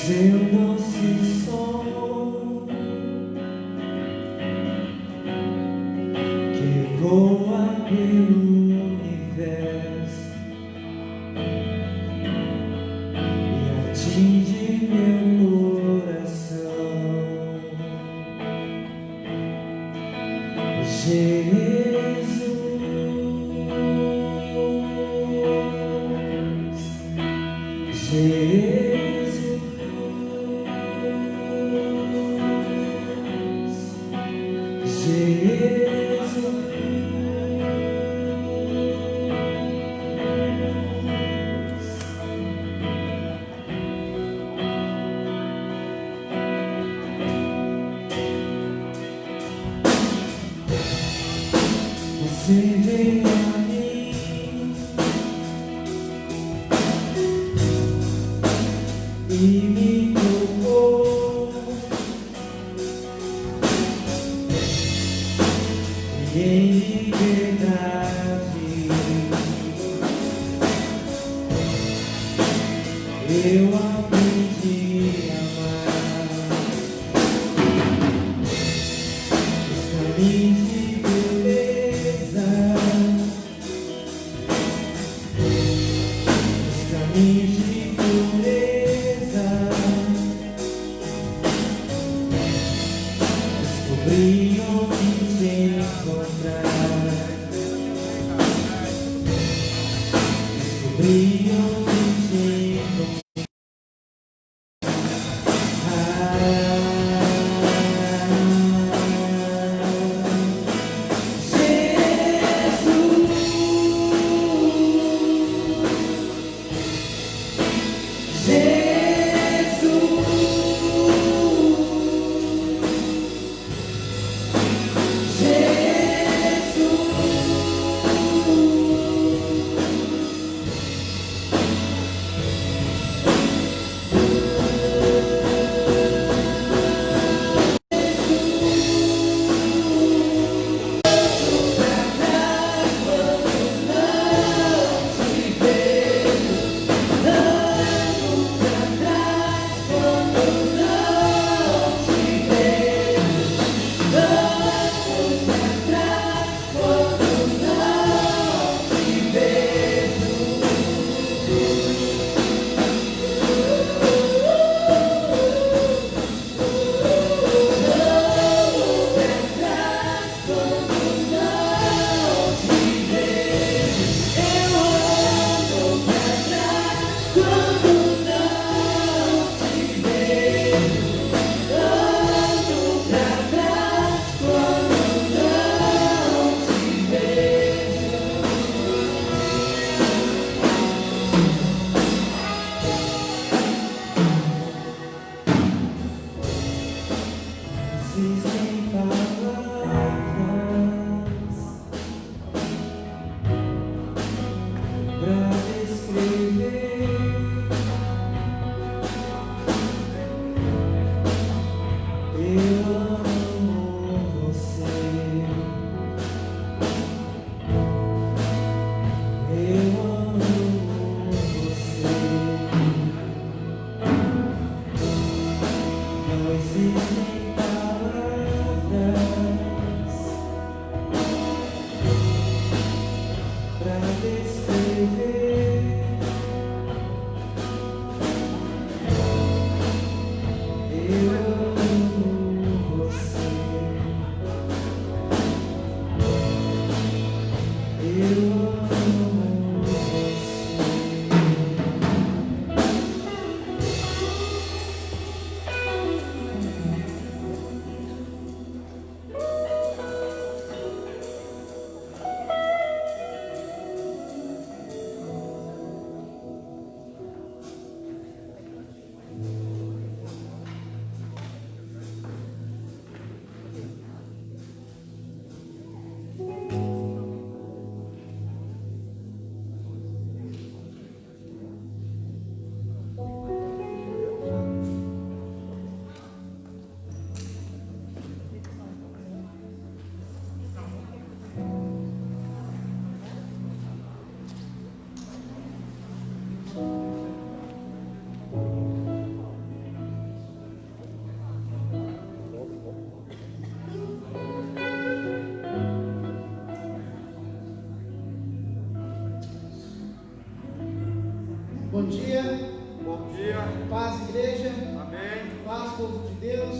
Seu doce som que ecoa pelo universo e atinge meu coração. Você veio a mim e me tocou, e em liberdade eu aprendi a amar os caminhos de beleza, os caminhos de pureza. Descobri onde te encontrar, descobri onde te encontrar. povo de Deus.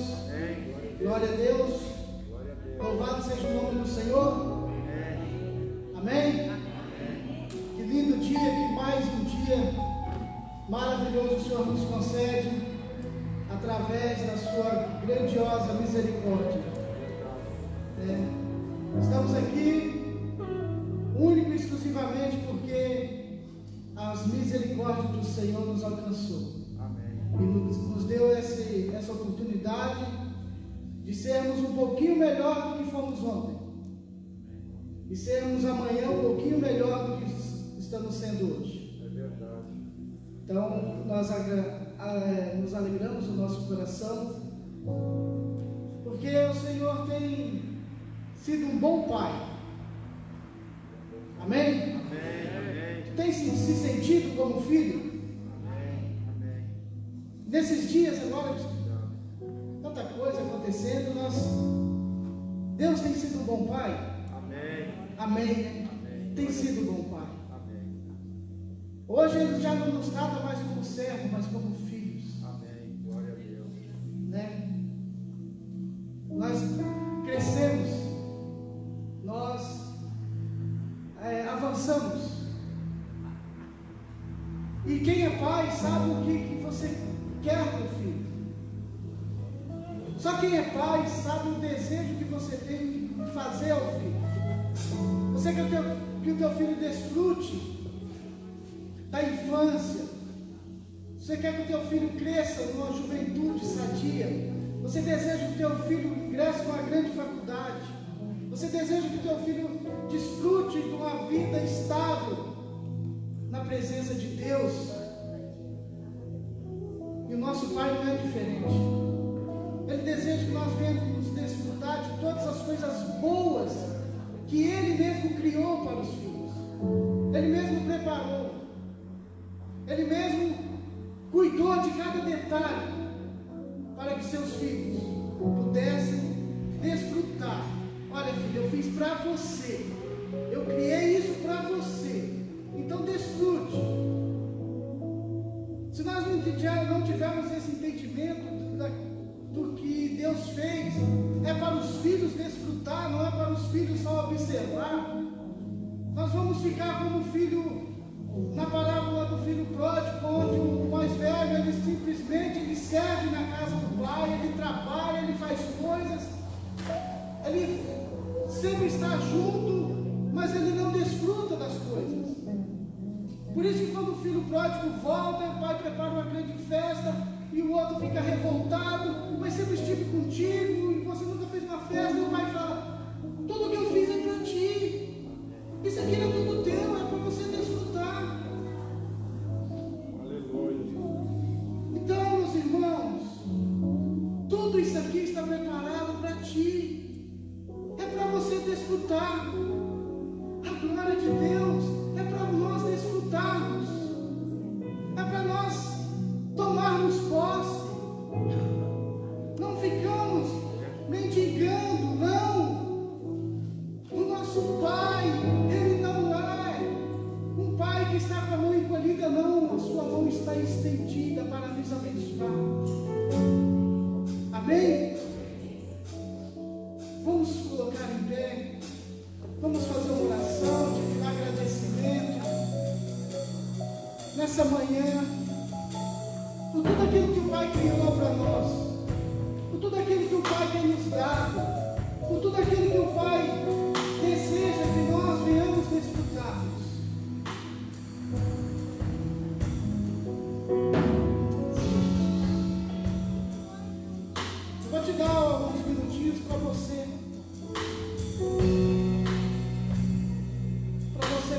Glória a Deus. Louvado seja o nome do Senhor. Amém? Que lindo dia, que mais um dia maravilhoso o Senhor nos concede através da sua grandiosa misericórdia. Estamos aqui único e exclusivamente porque as misericórdias do Senhor nos alcançou. E nos deu essa oportunidade de sermos um pouquinho melhor do que fomos ontem. E sermos amanhã um pouquinho melhor do que estamos sendo hoje. É verdade. Então, nós nos alegramos no nosso coração, porque o Senhor tem sido um bom Pai. Amém? Amém. Tem se sentido como filho? Nesses dias agora, tanta coisa acontecendo, Deus tem sido um bom Pai? Amém. Tem sido um bom Pai. Hoje Ele já não nos trata mais como servo, mas como filhos. Amém. Glória a Deus. Né? Nós crescemos, nós avançamos. E quem é pai sabe o que você quer do filho. Só quem é pai sabe o desejo que você tem de fazer ao filho. Você quer que o teu filho desfrute da infância. Você quer que o teu filho cresça numa juventude sadia. Você deseja que o teu filho ingresse numa grande faculdade. Você deseja que o teu filho desfrute de uma vida estável na presença de Deus. E o nosso Pai não é diferente. Ele deseja que nós venhamos desfrutar de todas as coisas boas que Ele mesmo criou para os filhos. Ele mesmo preparou. Ele mesmo cuidou de cada detalhe para que seus filhos pudessem desfrutar. Olha, filho, eu fiz para você. Eu criei isso para você. Então desfrute. Se nós não tivermos esse entendimento do que Deus fez, é para os filhos desfrutar, não é para os filhos só observar. Nós vamos ficar como o filho, na parábola do filho pródigo, onde o mais velho, ele simplesmente serve na casa do pai, ele trabalha, ele faz coisas, ele sempre está junto, mas ele não desfruta das coisas. Por isso que quando o filho pródigo volta, o pai prepara uma grande festa e o outro fica revoltado. Mas sempre estive contigo e você nunca fez uma festa. E o pai fala: tudo que eu fiz é para ti. Isso aqui não é tudo teu, é para você desfrutar. Aleluia. Então, meus irmãos, tudo isso aqui está preparado para ti. É para você desfrutar. A glória de Deus é para nós desfrutarmos. É para nós tomarmos posse. Não ficamos mendigando, não. O nosso Pai, Ele não é um Pai que está com a mão encolhida, não. A sua mão está estendida para nos abençoar. Amém? Vamos colocar em pé. Vamos fazer uma oração de agradecimento nessa manhã por tudo aquilo que o Pai criou para nós, por tudo aquilo que o Pai tem nos dado, por tudo aquilo que o Pai deseja que nós venhamos desfrutarmos. Vou te dar alguns minutinhos para você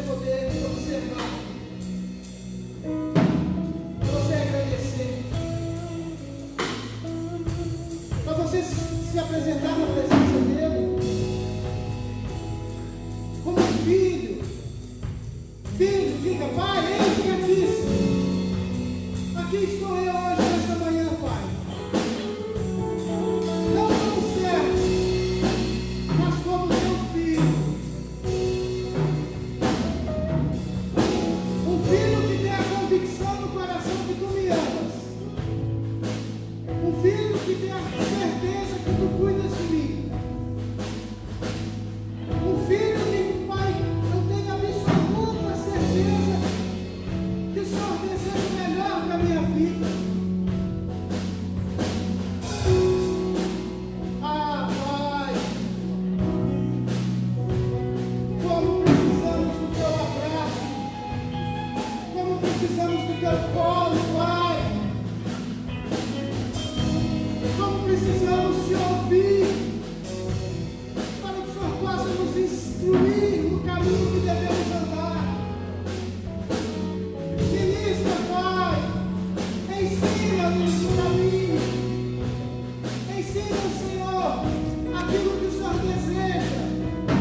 poder observar, para você agradecer, para você se apresentar na presença dele como filho. Filho, diga: Pai, eis-me aqui. Aqui estou eu hoje, nesta manhã, Pai. Não como servo, mas como teu filho. Um filho que tem a convicção no coração que tu me amas. Um filho que que tem a certeza que tu cuidas de mim. Um filho que, Pai, eu tenho absoluta certeza que o Senhor deseja o melhor para a minha vida. Ah, Pai, como precisamos do teu abraço, como precisamos do teu colo, Pai. Como precisamos te ouvir, para que o Senhor possa nos instruir no caminho que devemos andar. Ministra, Pai, ensina-nos o caminho, ensina, Senhor, aquilo que o Senhor deseja,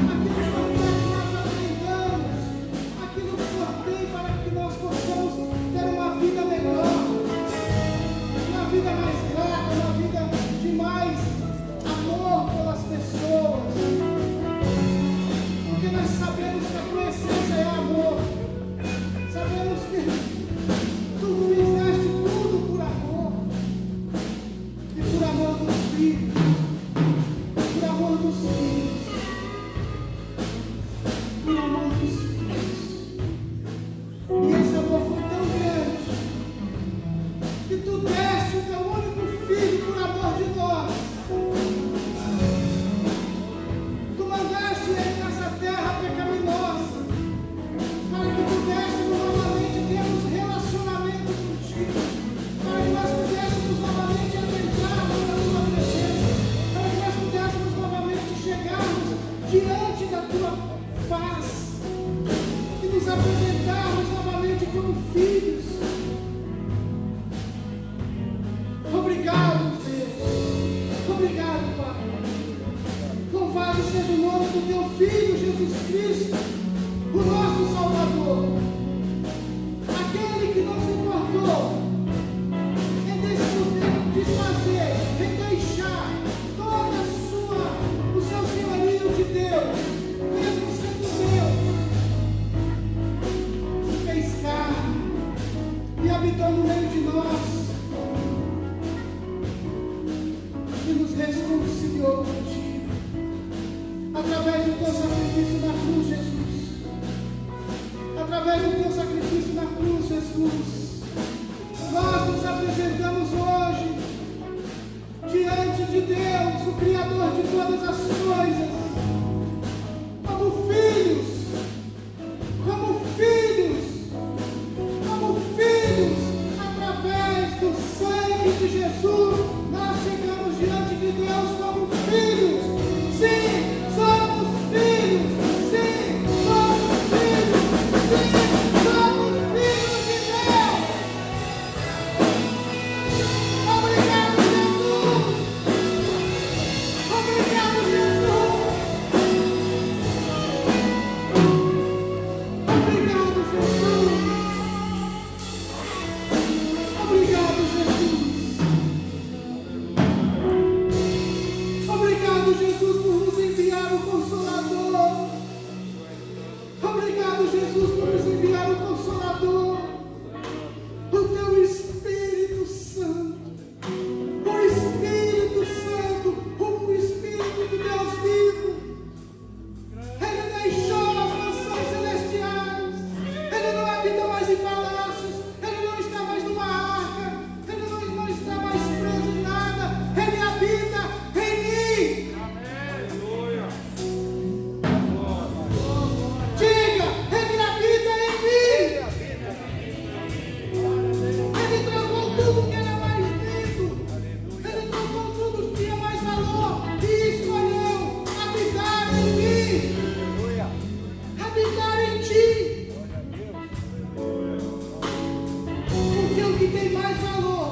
aquilo que o Senhor quer que nós aprendamos, aquilo que o Senhor tem para que nós possamos ter uma vida melhor, uma vida mais grata, uma vida de mais amor pelas pessoas, porque nós sabemos que a tua essência é amor, sabemos que tu fizeste tudo por amor, e por amor dos filhos, por amor dos filhos, por amor dos filhos, e esse amor foi tão grande, que tu deste o teu único filho por amor de nós. Tu mandaste ele nessa terra pecaminosa, para que pudéssemos novamente termos relacionamento contigo, para que nós pudéssemos novamente adentrarmos na tua presença, para que nós pudéssemos novamente chegarmos diante da tua face e nos apresentarmos novamente como filhos. Obrigado, Deus. Obrigado, Pai. Louvado seja o nome do teu Filho, Jesus Cristo, o nosso Salvador. Aquele que não se importou em desfazer, em deixar todo o seu senhorio de Deus, mesmo sendo Deus, se fez carne e habitou no meio de nós. E nos reconciliou contigo, através do teu sacrifício na cruz, Jesus. Através do teu sacrifício na cruz, Jesus, nós nos apresentamos hoje diante de Deus, o Criador de todas as coisas, como filhos, como filhos, como filhos, através do sangue de Jesus. Nós chegamos diante de Deus como filhos. Sim, somos filhos. Sim, somos filhos. Sim, somos filhos de Deus. Obrigado, Jesus. Obrigado, Jesus. Obrigado, Jesus. Obrigado, Jesus. Obrigado, Jesus, por nos enviar o Consolador. Obrigado, Jesus, por nos enviar o Consolador, o teu Espírito Santo, o Espírito Santo, o Espírito de Deus vivo. Ele deixou as mansões celestiais, ele não habita mais em palácios, ele não está mais numa arca, ele não está mais preso em nada, ele habita em mim. Diga, ele habita em mim. Ele trocou tudo que era mais lindo, ele trocou tudo que tinha mais valor e escolheu habitar em mim, habitar em ti. Porque o que tem mais valor,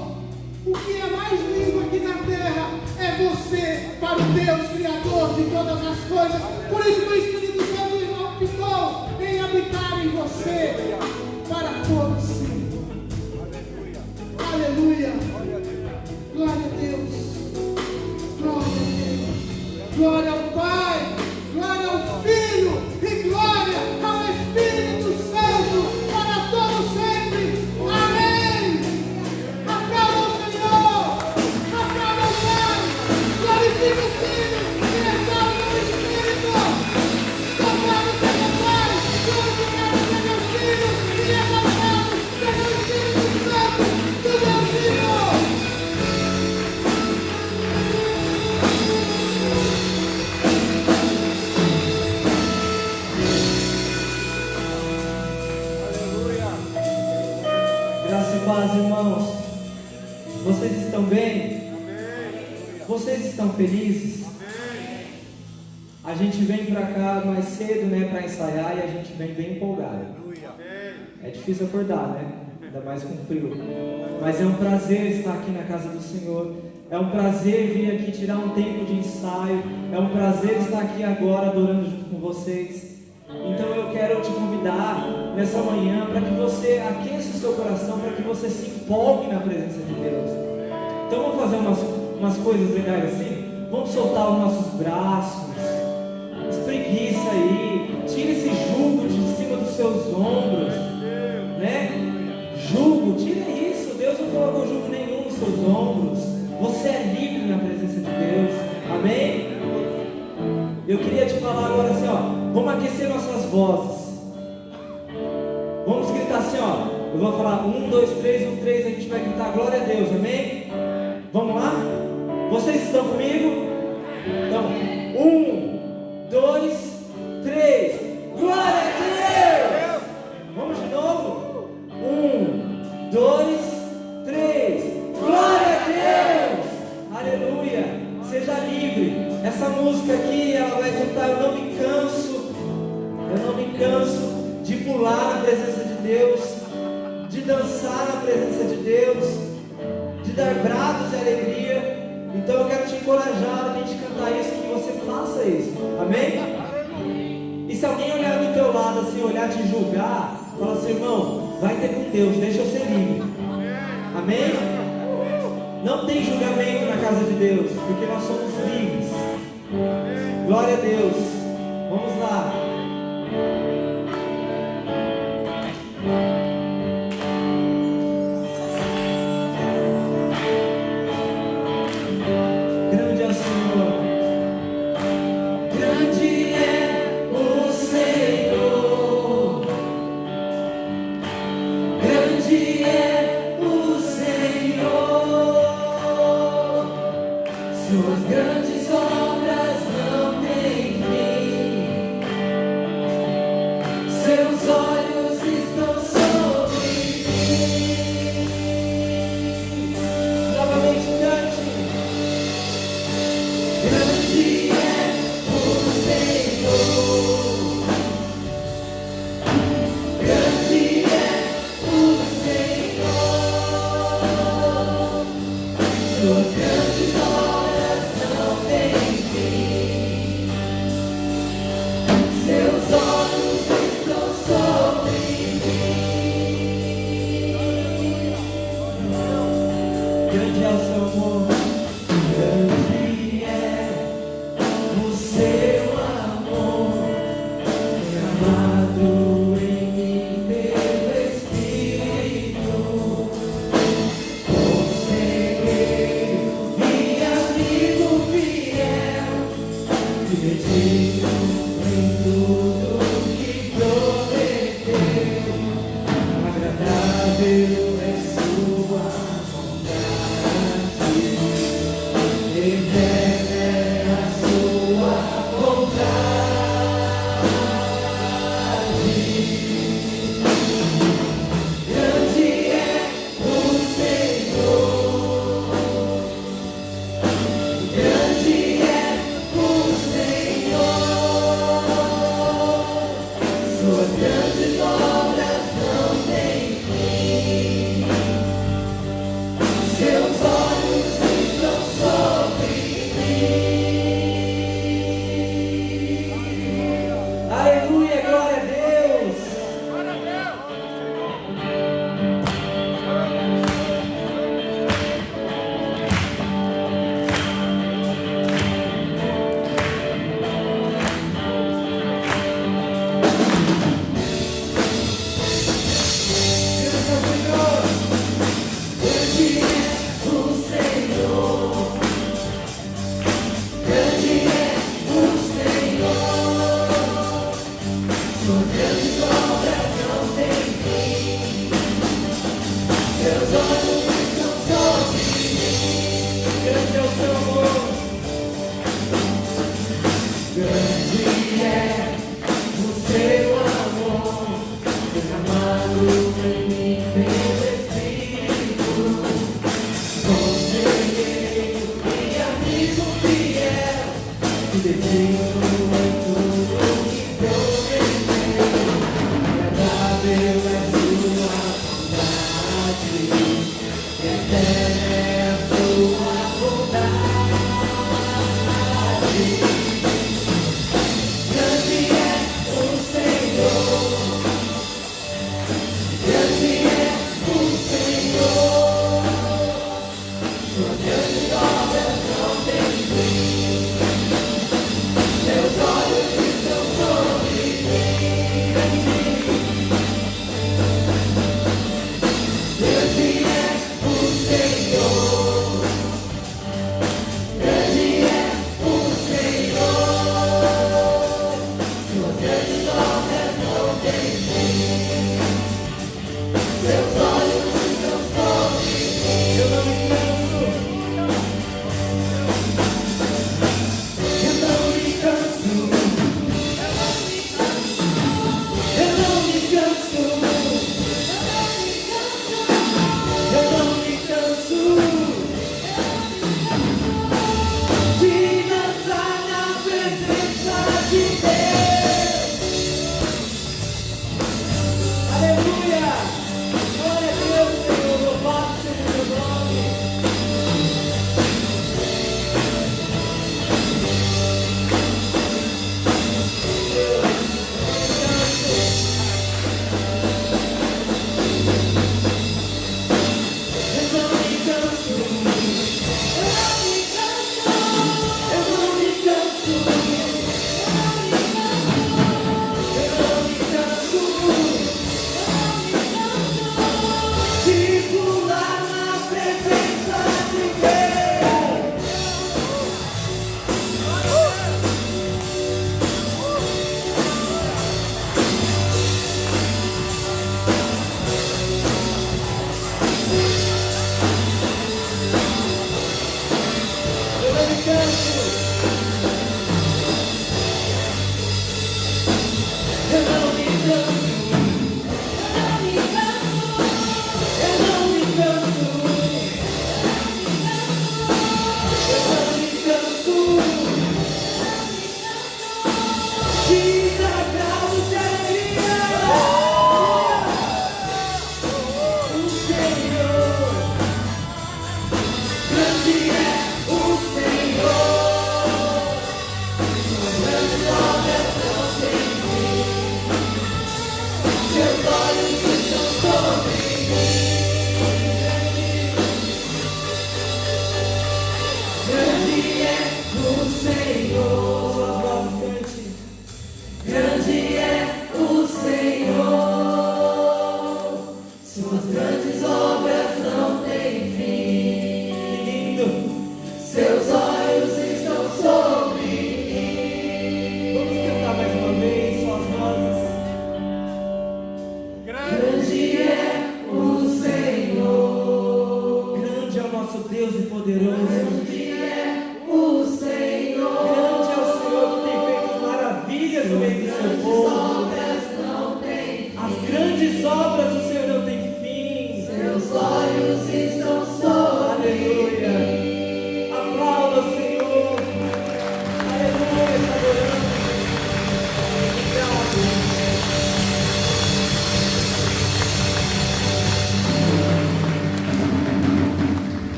o que é mais lindo aqui na terra é você, para o Deus Criador de todas as coisas. Por isso que o Espírito Santo optou em habitar em você para todos sempre. Aleluia. Glória a Deus. Glória a Deus. Glória ao Pai. Glória ao Filho. E glória ao Espírito Santo para todos sempre. Amém. Aclama o Senhor. Aclama o Pai. Vocês estão bem? Vocês estão felizes? A gente vem pra cá mais cedo, né, pra ensaiar, e a gente vem bem empolgado. É difícil acordar, né? Ainda mais com frio. Mas é um prazer estar aqui na casa do Senhor. É um prazer vir aqui tirar um tempo de ensaio. É um prazer estar aqui agora adorando junto com vocês. Então eu quero te convidar nessa manhã para que você aqueça o seu coração, para que você se empolgue na presença de Deus. Então vamos fazer umas coisas legais assim? Vamos soltar os nossos braços, espreguiça aí, tira esse jugo de cima dos seus ombros, né? Jugo, tira isso. Deus não colocou jugo nenhum nos seus ombros. Você é livre na presença de Deus. Amém? Eu queria te falar agora assim, ó. Vamos aquecer nossas vozes. Vamos gritar assim, ó. Eu vou falar 1, 2, 3, 1, 3. A gente vai gritar glória a Deus, amém? Vamos lá? Vocês estão comigo? Então, 1, 2, 3. Glória a Deus! Vamos de novo? 1, 2, 3. Glória a Deus! Aleluia! Seja livre. Essa música aqui, ela vai cantar. Eu não me canso de pular na presença de Deus, de dançar na presença de Deus, de dar brados de alegria. Então eu quero te encorajar a gente cantar isso, que você faça isso. Amém? E se alguém olhar do teu lado assim, olhar te julgar, fala assim, irmão, vai ter com Deus, deixa eu ser livre. Amém? Não tem julgamento na casa de Deus, porque nós somos livres. Glória a Deus. Vamos lá. Grande é o Senhor. Grande é o Senhor. Grande é o Senhor. Suas grandes obras não têm fim. Seus olhos estão sobre mim. Novamente cante. Grande é o Senhor. Grande é o Senhor. Suas grandes obras não têm fim. Seus olhos estão sobre mim. Grande é o seu amor. Grande é o seu amor, derramado em mim pelo Espírito. Conselheiro e amigo fiel, divertido em tudo que prometeu. Agradável é sua vontade.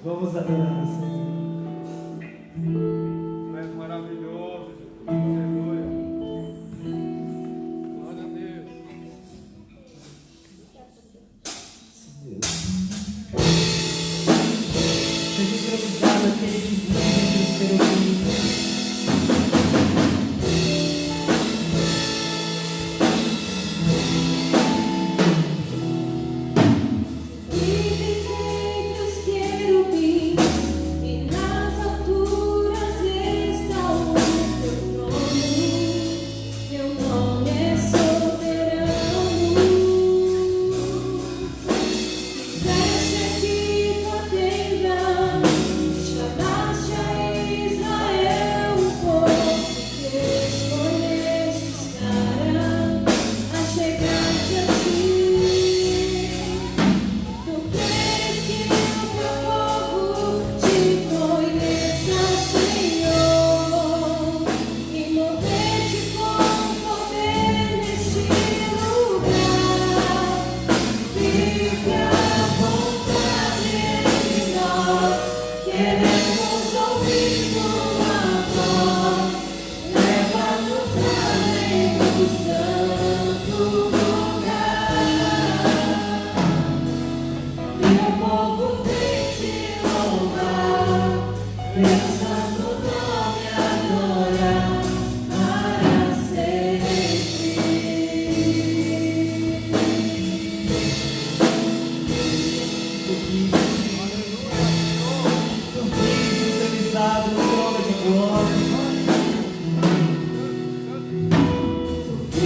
Vamos adorar o Senhor. É maravilhoso. Aleluia. Glória a Deus. Seja improvisado aquele que vive entre os querubins. Vives entre os querubins e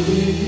Que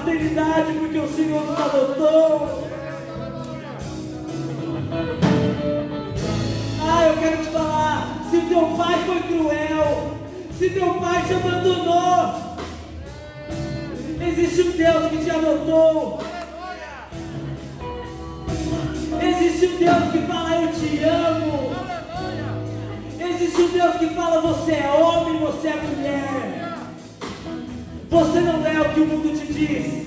paternidade, porque o Senhor nos adotou. Ah, eu quero te falar, se teu pai foi cruel, se teu pai te abandonou, existe um Deus que te adotou. Existe um Deus que fala, eu te amo. Existe um Deus que fala, você é homem, você é mulher. Você não é o que o mundo te diz.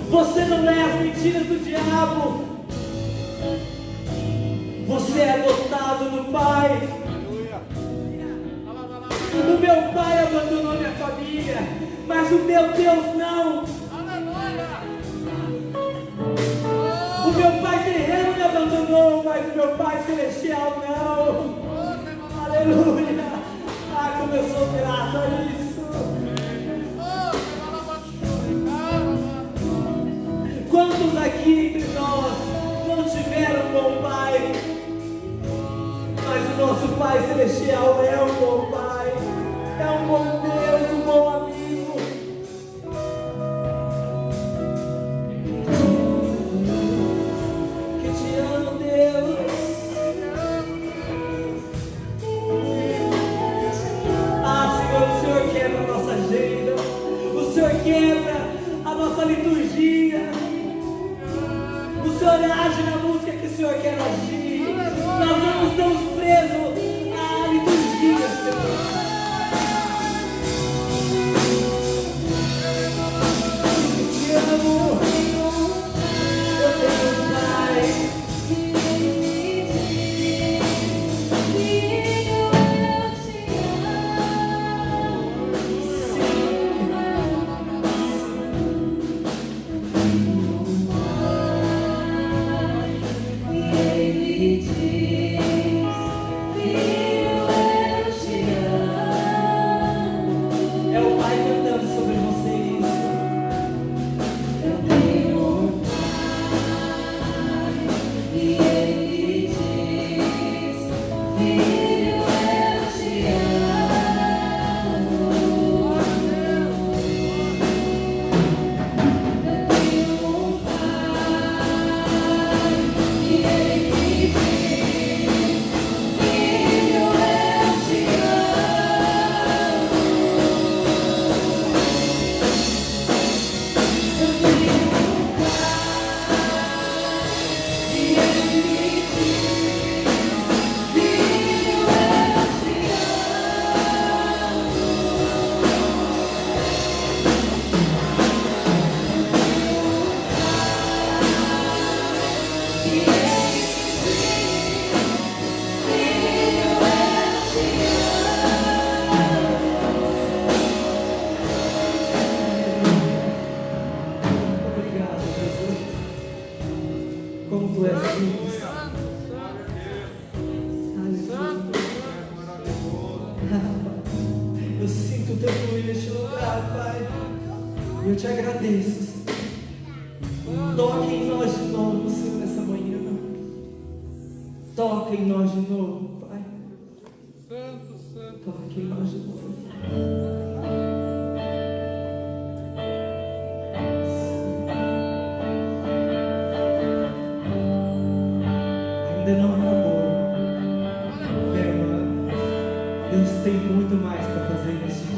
Você não é as mentiras do diabo. Você é adotado no Pai. O meu pai abandonou minha família, mas o meu Deus não. O meu pai terreno me abandonou, mas o meu pai celestial não. Aleluia. Ah, como eu sou grato a isso. Quantos aqui entre nós não tiveram um bom pai? Mas o nosso Pai Celestial é um bom Pai, é um bom Deus, um bom amigo. Que te amo, Deus. Ah, Senhor, o Senhor quebra a nossa agenda, o Senhor quebra a nossa liturgia, o Senhor age na música que o Senhor quer agir. Nós não estamos presos à liturgia, Senhor. Eu te amo. Eu tenho um Pai. É o Pai cantando sobre vocês. Obrigado, Jesus. Como tu és lindo. Eu sinto o teu fluir neste lugar, Pai. E eu te agradeço, Senhor. Toque em nós de novo, Senhor, nessa manhã. Toque em nós de novo, Pai. Toque em nós de novo. Ainda não acabou. Meu irmão, Deus tem muito mais para fazer neste dia.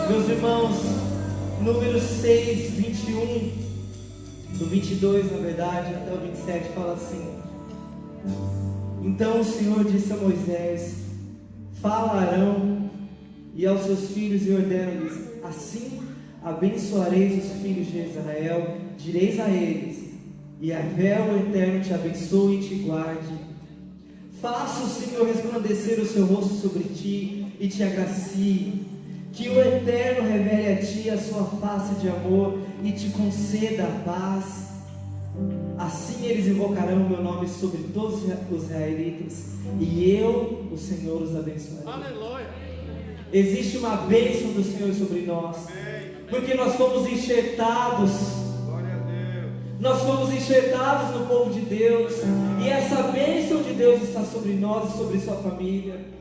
Meus irmãos, número 6, 21, do 22 na verdade, até o 27 fala assim: Então o Senhor disse a Moisés: Fala a Arão e aos seus filhos e ordena-lhes: Assim abençoareis os filhos de Israel, direis a eles: Yahvé o Eterno te abençoe e te guarde. Faça o Senhor resplandecer o seu rosto sobre ti e te agracie. Que o Eterno revele a ti a sua face de amor e te conceda a paz. Assim eles invocarão o meu nome sobre todos os israelitas, e eu, o Senhor, os abençoarei. Aleluia. Existe uma bênção do Senhor sobre nós, porque nós fomos enxertados. Glória a Deus. Nós fomos enxertados no povo de Deus, e essa bênção de Deus está sobre nós e sobre sua família.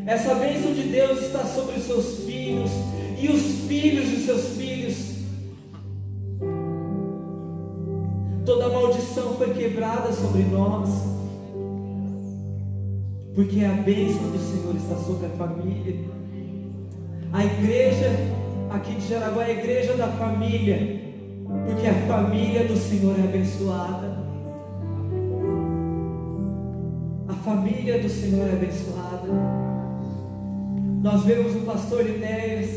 Essa bênção de Deus está sobre os seus filhos e os filhos de seus filhos. Toda maldição foi quebrada sobre nós, porque a bênção do Senhor está sobre a família. A igreja aqui de Jaraguá é a igreja da família, porque a família do Senhor é abençoada. A família do Senhor é abençoada. Nós vemos o pastor Enéas,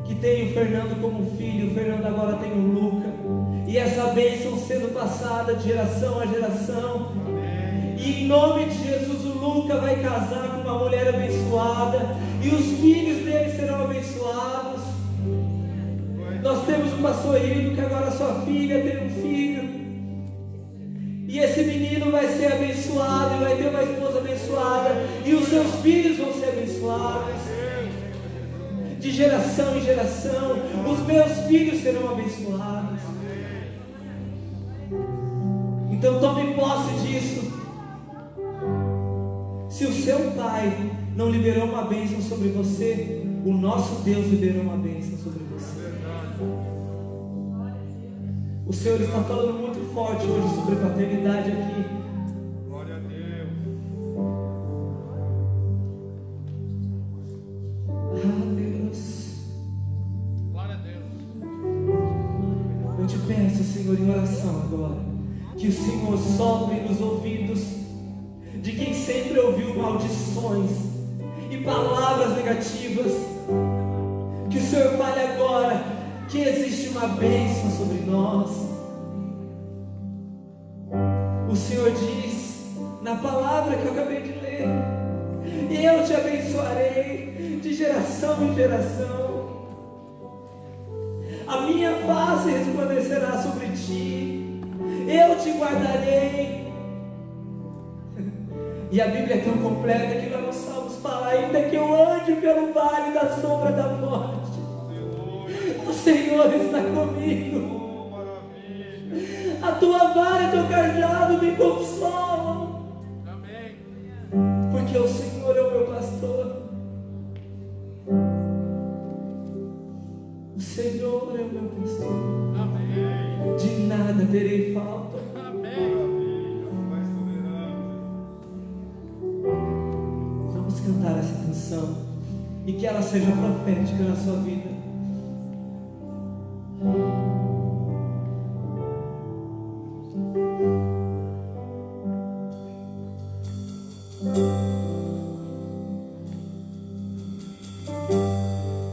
que tem o Fernando como filho. O Fernando agora tem o Luca, e essa bênção sendo passada de geração a geração. E em nome de Jesus, o Luca vai casar com uma mulher abençoada, e os filhos dele serão abençoados. Nós temos o pastor Hildo, que agora sua filha tem um filho, e esse menino vai ser abençoado, e vai ter uma esposa abençoada, e os seus filhos vão ser abençoados. De geração em geração, os meus filhos serão abençoados. Então tome posse disso. Se o seu pai não liberou uma bênção sobre você, o nosso Deus liberou uma bênção sobre você. O Senhor está falando muito forte hoje sobre paternidade aqui. Glória a Deus. Ah, Deus. Glória a Deus. Eu te peço, Senhor, em oração agora, que o Senhor sopre nos ouvidos de quem sempre ouviu maldições e palavras negativas. Que o Senhor fale agora que existe uma bênção sobre nós. O Senhor diz na palavra que eu acabei de ler: eu te abençoarei de geração em geração. A minha face resplandecerá sobre ti. Eu te guardarei. E a Bíblia é tão completa que lá nos Salmos fala: ainda que eu ande pelo vale da sombra da morte, o Senhor está comigo. A tua vara e teu cajado me consolam. Amém. Porque o Senhor é o meu pastor. O Senhor é o meu pastor. Amém. De nada terei falta. Amém. Vamos cantar essa canção e que ela seja profética na sua vida.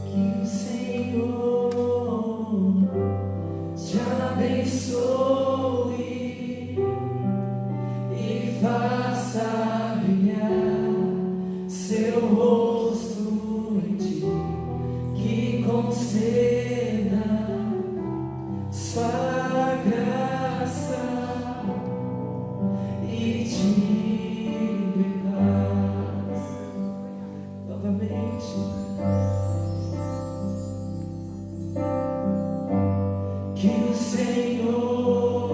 Que o Senhor te abençoe e faça brilhar seu rosto em ti, que conceda sua graça e te dê paz. Novamente. Que o Senhor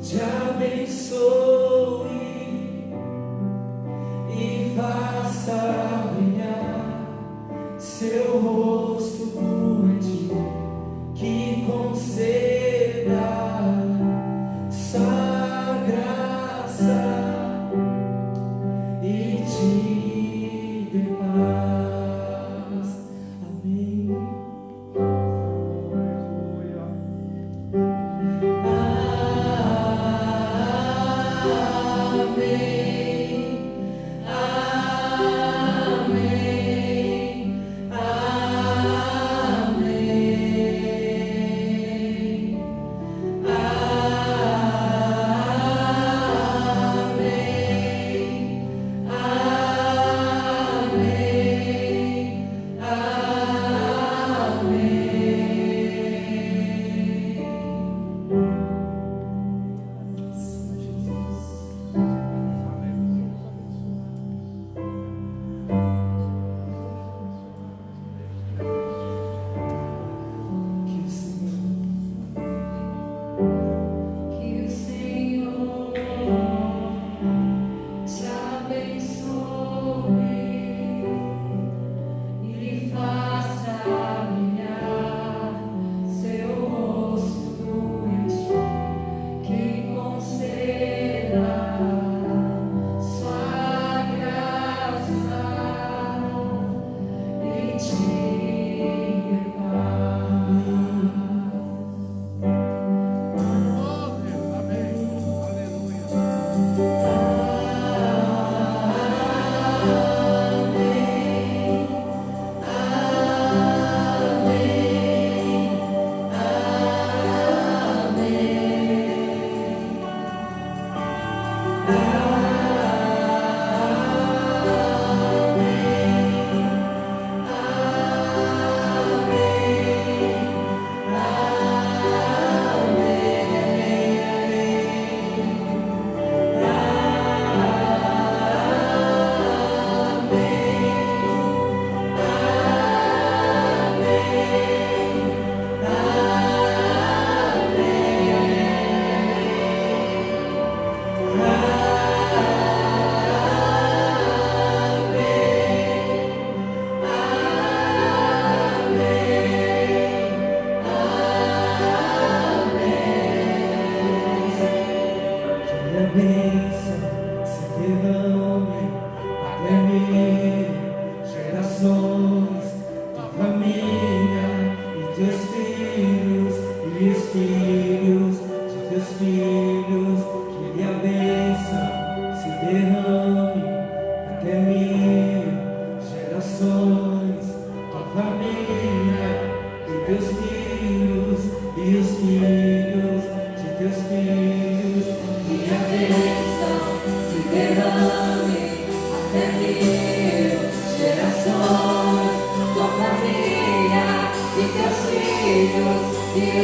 te abençoe e faça brilhar seu rosto por ti, que conceda sua graça e te dê paz. Amém.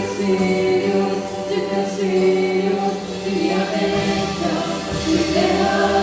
Filhos de teus filhos, e a bênção se derrama.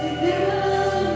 Se derrame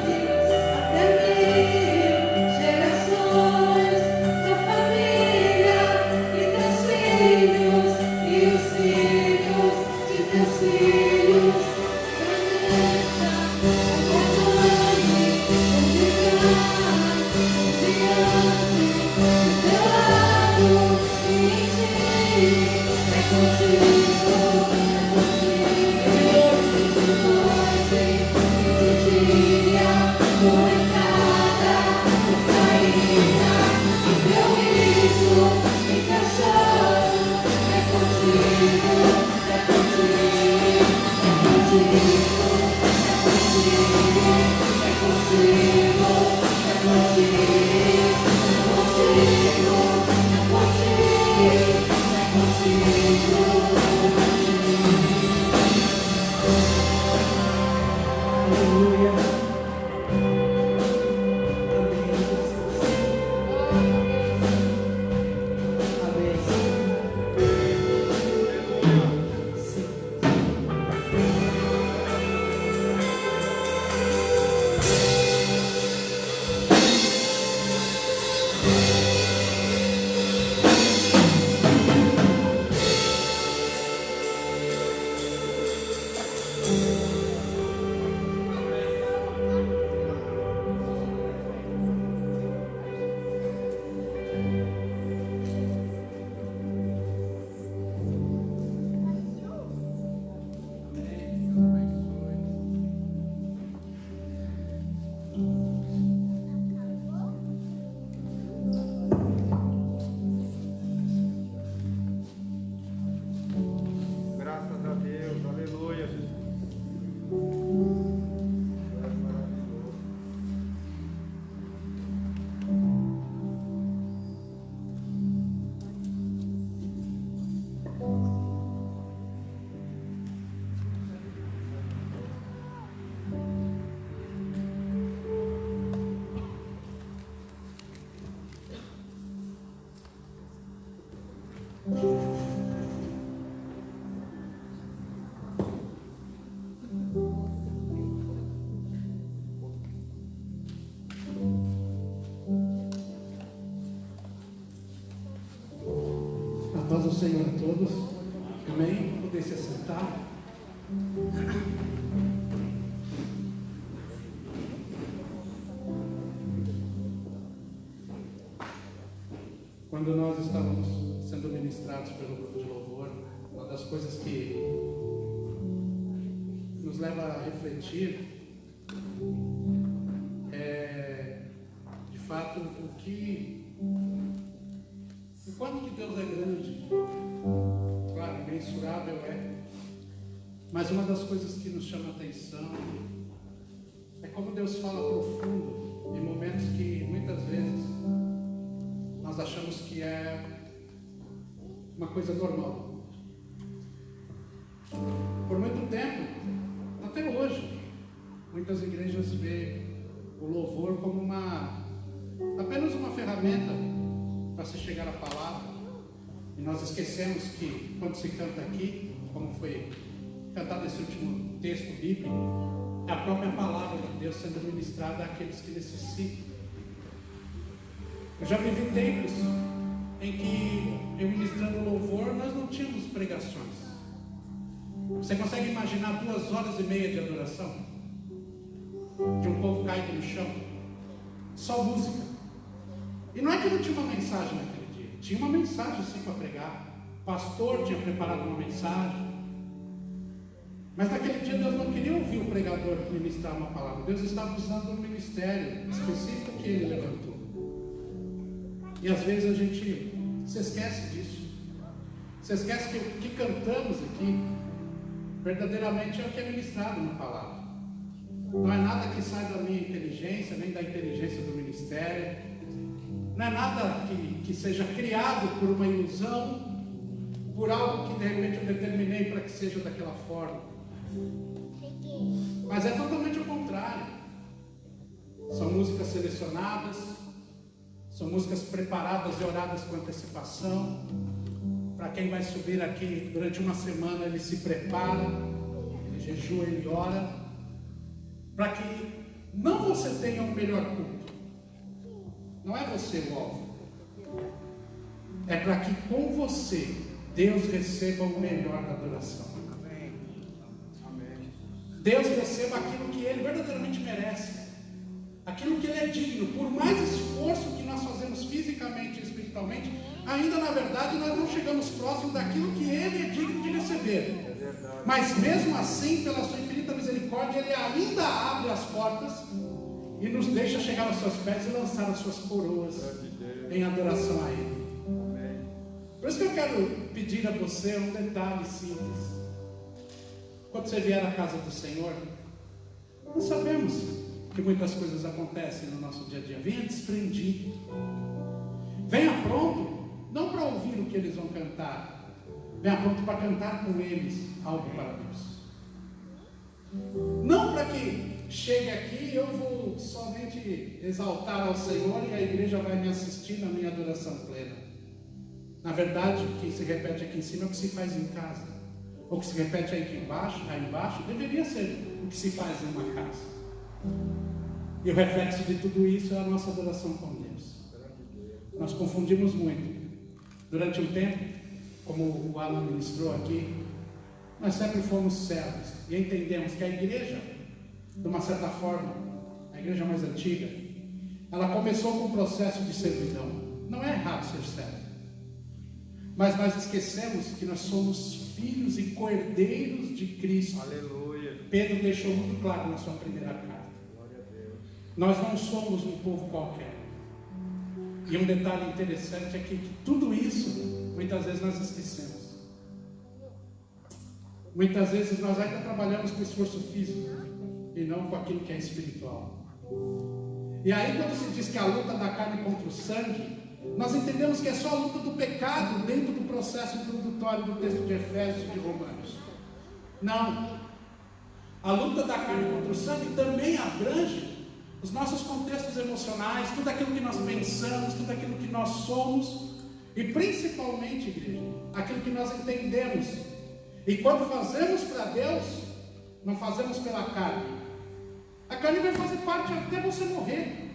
A paz do Senhor a todos. Amém? Poder se assentar. Quando nós estávamos sendo ministrados pelo grupo de louvor, uma das coisas que nos leva a refletir é, de fato, o quanto que Deus é grande. Claro, imensurável é, mas uma das coisas que nos chama a atenção é como Deus fala profundo em momentos que muitas vezes nós achamos que é uma coisa normal. Por muito tempo, até hoje, muitas igrejas veem o louvor como apenas uma ferramenta para se chegar à palavra. E nós esquecemos que quando se canta aqui, como foi cantado esse último texto bíblico, é a própria palavra de Deus sendo ministrada àqueles que necessitam. Eu já vivi tempos em que, eu ministrando louvor, nós não tínhamos pregações. Você consegue imaginar 2h30 de adoração? De um povo caído no chão? Só música. E não é que não tinha uma mensagem naquele dia. Tinha uma mensagem sim para pregar. O pastor tinha preparado uma mensagem. Mas naquele dia Deus não queria ouvir o pregador ministrar uma palavra. Deus estava usando um ministério específico que ele levantou. E às vezes a gente se esquece disso. Se esquece que o que cantamos aqui verdadeiramente é o que é ministrado na palavra. Não é nada que sai da minha inteligência, nem da inteligência do ministério. Não é nada que seja criado por uma ilusão, por algo que de repente eu determinei para que seja daquela forma. Mas é totalmente o contrário. São músicas selecionadas, são músicas preparadas e oradas com antecipação. Para quem vai subir aqui durante uma semana, ele se prepara, ele jejua, ele ora, para que não você tenha um melhor culto. Não é você o alvo. É para que com você Deus receba o melhor da adoração. Deus receba aquilo que Ele verdadeiramente merece, aquilo que Ele é digno. Por mais esforço que nós fazemos fisicamente e espiritualmente, ainda na verdade nós não chegamos próximo daquilo que Ele é digno de receber. Mas mesmo assim, pela sua infinita misericórdia, Ele ainda abre as portas e nos deixa chegar aos seus pés e lançar as suas coroas em adoração a Ele. Por isso que eu quero pedir a você um detalhe simples. Quando você vier à casa do Senhor, nós sabemos que muitas coisas acontecem no nosso dia a dia. Venha desprendido. Venha pronto, não para ouvir o que eles vão cantar. Venha pronto para cantar com eles algo para Deus. Não para que chegue aqui e eu vou somente exaltar ao Senhor e a igreja vai me assistir na minha adoração plena. Na verdade, o que se repete aqui em cima é o que se faz em casa. O que se repete aí embaixo, deveria ser o que se faz em uma casa. E o reflexo de tudo isso é a nossa adoração com Deus. Nós confundimos muito. Durante um tempo, como o Alan ministrou aqui, nós sempre fomos servos e entendemos que a igreja, de uma certa forma, a igreja mais antiga, ela começou com um processo de servidão. Não é errado ser servo, mas nós esquecemos que nós somos filhos e cordeiros de Cristo. Aleluia. Pedro deixou muito claro na sua primeira carta. Glória a Deus. Nós não somos um povo qualquer. E um detalhe interessante é que tudo isso, muitas vezes nós esquecemos. Muitas vezes nós ainda trabalhamos com esforço físico e não com aquilo que é espiritual. E aí quando se diz que a luta da carne contra o sangue, nós entendemos que é só a luta do pecado dentro do processo introdutório do texto de Efésios e de Romanos. Não. A luta da carne contra o sangue também abrange os nossos contextos emocionais, tudo aquilo que nós pensamos, tudo aquilo que nós somos E principalmente, igreja, aquilo que nós entendemos. E quando fazemos para Deus, não fazemos pela carne. A carne vai fazer parte até você morrer.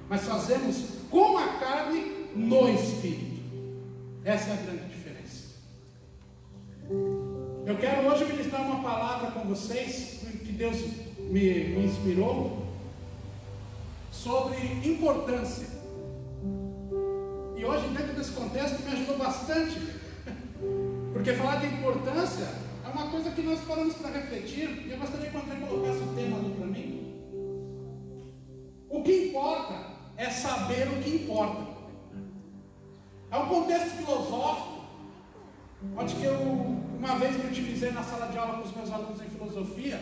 Mas fazemos com a carne no Espírito. Essa é a grande diferença. Eu quero hoje ministrar uma palavra com vocês, que Deus me inspirou, sobre importância. E hoje, dentro desse contexto, me ajudou bastante. Porque falar de importância é uma coisa que nós paramos para refletir. E eu gostaria que o André colocasse o tema ali para mim. O que importa é saber o que importa. É um contexto filosófico, onde que uma vez me utilizei na sala de aula com os meus alunos em filosofia,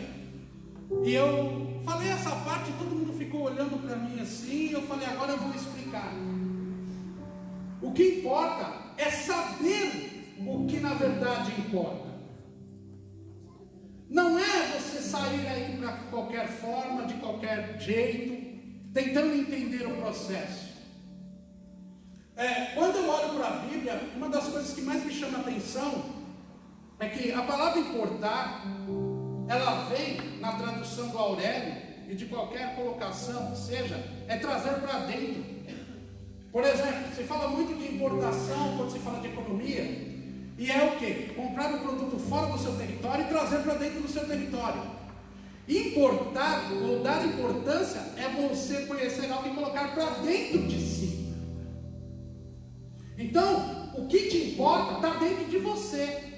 e eu falei essa parte, todo mundo ficou olhando para mim assim, e eu falei, agora eu vou explicar. O que importa é saber o que na verdade importa. Não é você sair aí para qualquer forma, de qualquer jeito, tentando entender o processo. Quando eu olho para a Bíblia, uma das coisas que mais me chama a atenção é que a palavra importar, ela vem na tradução do Aurélio e de qualquer colocação que seja, é trazer para dentro. Por exemplo, se fala muito de importação quando se fala de economia, e é o quê? Comprar um produto fora do seu território e trazer para dentro do seu território. Importar ou dar importância é você conhecer algo e colocar para dentro de si. Então, o que te importa está dentro de você.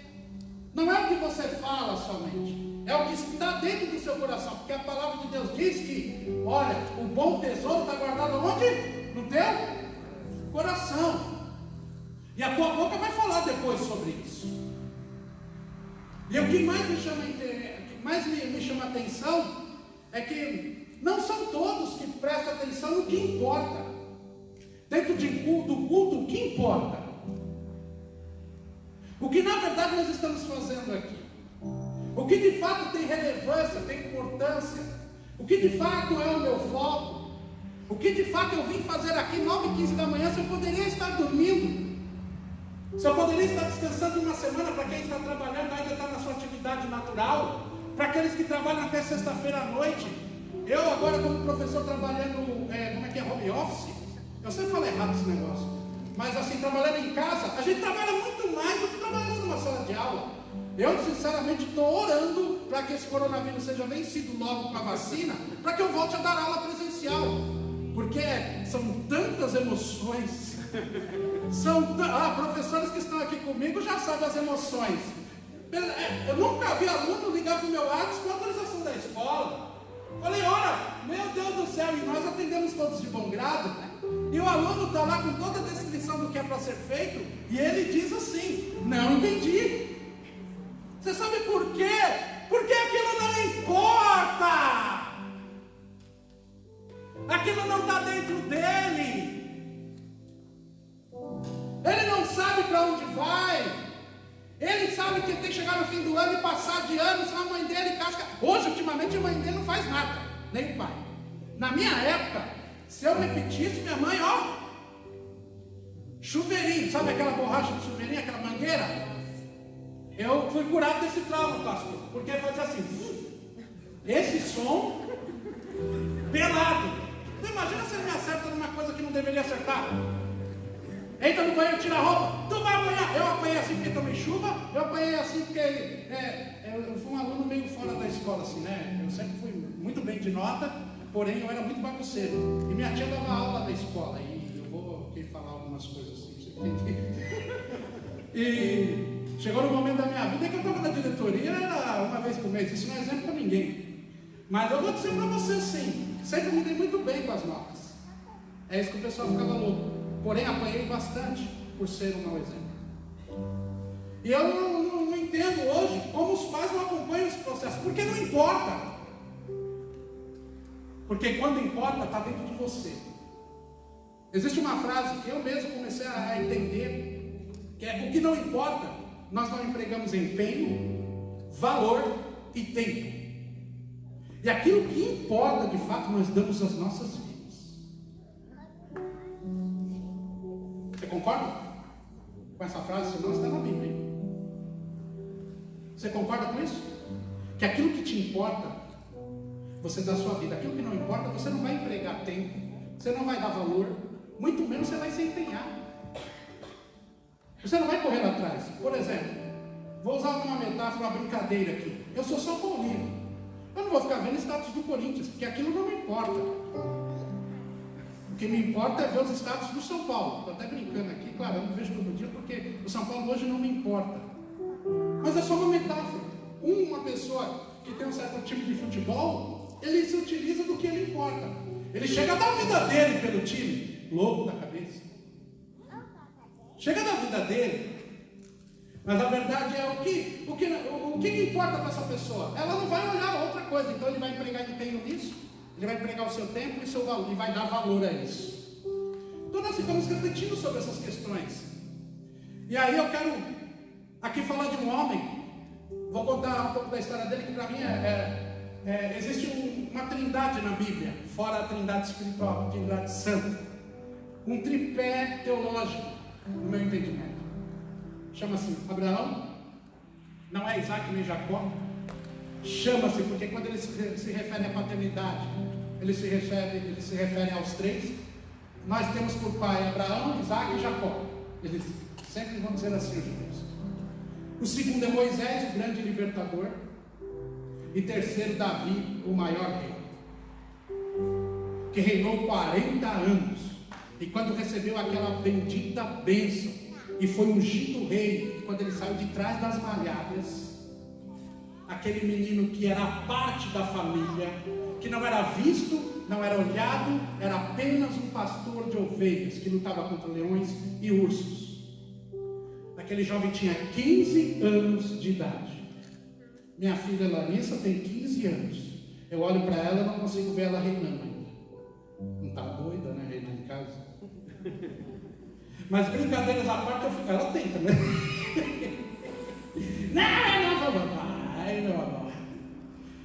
Não é o que você fala somente, é o que está dentro do seu coração. Porque a palavra de Deus diz que, olha, o bom tesouro está guardado onde? No teu coração. E a tua boca vai falar depois sobre isso. E o que mais me chama a atenção é que não são todos que prestam atenção no que importa. Dentro do culto, o que importa? O que na verdade nós estamos fazendo aqui? O que de fato tem relevância, tem importância? O que de fato é o meu foco? O que de fato eu vim fazer aqui 9h15 da manhã, se eu poderia estar dormindo? Se eu poderia estar descansando uma semana, para quem está trabalhando, ainda está na sua atividade natural, para aqueles que trabalham até sexta-feira à noite. Eu agora como professor trabalhando, home office, eu sempre falo errado esse negócio, mas assim, trabalhando em casa, a gente trabalha muito mais do que trabalhar numa sala de aula. Eu sinceramente estou orando para que esse coronavírus seja vencido logo com a vacina, para que eu volte a dar aula presencial, porque são tantas emoções. Professores que estão aqui comigo já sabem as emoções. Eu nunca vi aluno ligar para o meu WhatsApp com a autorização da escola. Falei, olha, meu Deus do céu, e nós atendemos todos de bom grado, e o aluno está lá com toda a descrição do que é para ser feito, e ele diz assim, não entendi. Você sabe por quê? Porque aquilo não importa. Aquilo não está dentro dele. Ele não sabe para onde vai. Ele sabe que tem que chegar no fim do ano e passar de ano, senão a mãe dele casca. Hoje, ultimamente, a mãe dele não faz nada, nem o pai. Na minha época, se eu repetisse, minha mãe, chuveirinho, sabe aquela borracha de chuveirinho, aquela mangueira? Eu fui curado desse trauma, pastor, porque fazia assim, esse som pelado. Você imagina se ele me acerta numa coisa que não deveria acertar? Entra no banheiro, tira a roupa, tu vai apanhar. Eu apanhei assim porque tomei chuva, eu apanhei assim porque eu fui um aluno meio fora da escola, assim, né? Eu sempre fui muito bem de nota, porém eu era muito bagunceiro. E minha tia dava aula na escola, e eu vou aqui falar algumas coisas assim, pra você entender. E chegou no momento da minha vida que eu estava na diretoria, era uma vez por mês, isso não é exemplo para ninguém. Mas eu vou dizer para você sim, sempre me dei muito bem com as notas. É isso que o pessoal ficava louco. Porém, apanhei bastante por ser um mau exemplo. E eu não entendo hoje como os pais não acompanham esse processo. Porque não importa. Porque quando importa, está dentro de você. Existe uma frase que eu mesmo comecei a entender, que é: o que não importa, nós não empregamos empenho, valor e tempo. E aquilo que importa, de fato, nós damos às nossas vidas. Você concorda? com essa frase, senão está na Bíblia. Você concorda com isso? Que aquilo que te importa, você dá a sua vida. Aquilo que não importa, você não vai empregar tempo, você não vai dar valor, muito menos você vai se empenhar. Você não vai correr atrás. Por exemplo, vou usar uma metáfora, uma brincadeira aqui. Eu sou São Paulino. Eu não vou ficar vendo status do Corinthians, porque aquilo não me importa. O que me importa é ver os status do São Paulo. Estou até brincando aqui, claro, eu não vejo todo dia, porque o São Paulo hoje não me importa. Mas é só uma metáfora. Uma pessoa que tem um certo tipo de futebol, ele se utiliza do que ele importa. Ele chega a dar a vida dele pelo time, louco da cabeça. Chega a dar a vida dele. Mas a verdade é o que importa para essa pessoa? Ela não vai olhar outra coisa, então ele vai empregar empenho nisso, ele vai empregar o seu tempo e o seu valor, e vai dar valor a isso. Então nós ficamos refletindo sobre essas questões. E aí eu quero aqui falar de um homem, vou contar um pouco da história dele, que para mim existe uma trindade na Bíblia, fora a trindade espiritual, a trindade santa, um tripé teológico, no meu entendimento. Chama-se Abraão, não é Isaac nem Jacó. Chama-se porque quando ele se refere à paternidade, ele se refere aos três. Nós temos por pai Abraão, Isaac e Jacó. Eles sempre vão dizer assim, os judeus. O segundo é Moisés, o grande libertador. E terceiro, Davi, o maior rei, que reinou 40 anos. E quando recebeu aquela bendita bênção e foi ungido rei, quando ele saiu de trás das malhadas, aquele menino que era parte da família, que não era visto, não era olhado, era apenas um pastor de ovelhas que lutava contra leões e ursos. Aquele jovem tinha 15 anos de idade. Minha filha Larissa tem 15 anos. Eu olho para ela e não consigo ver ela reinando ainda. Não está doida, né? Reinando em casa. Mas brincadeiras à parte, ela tenta, né? Não.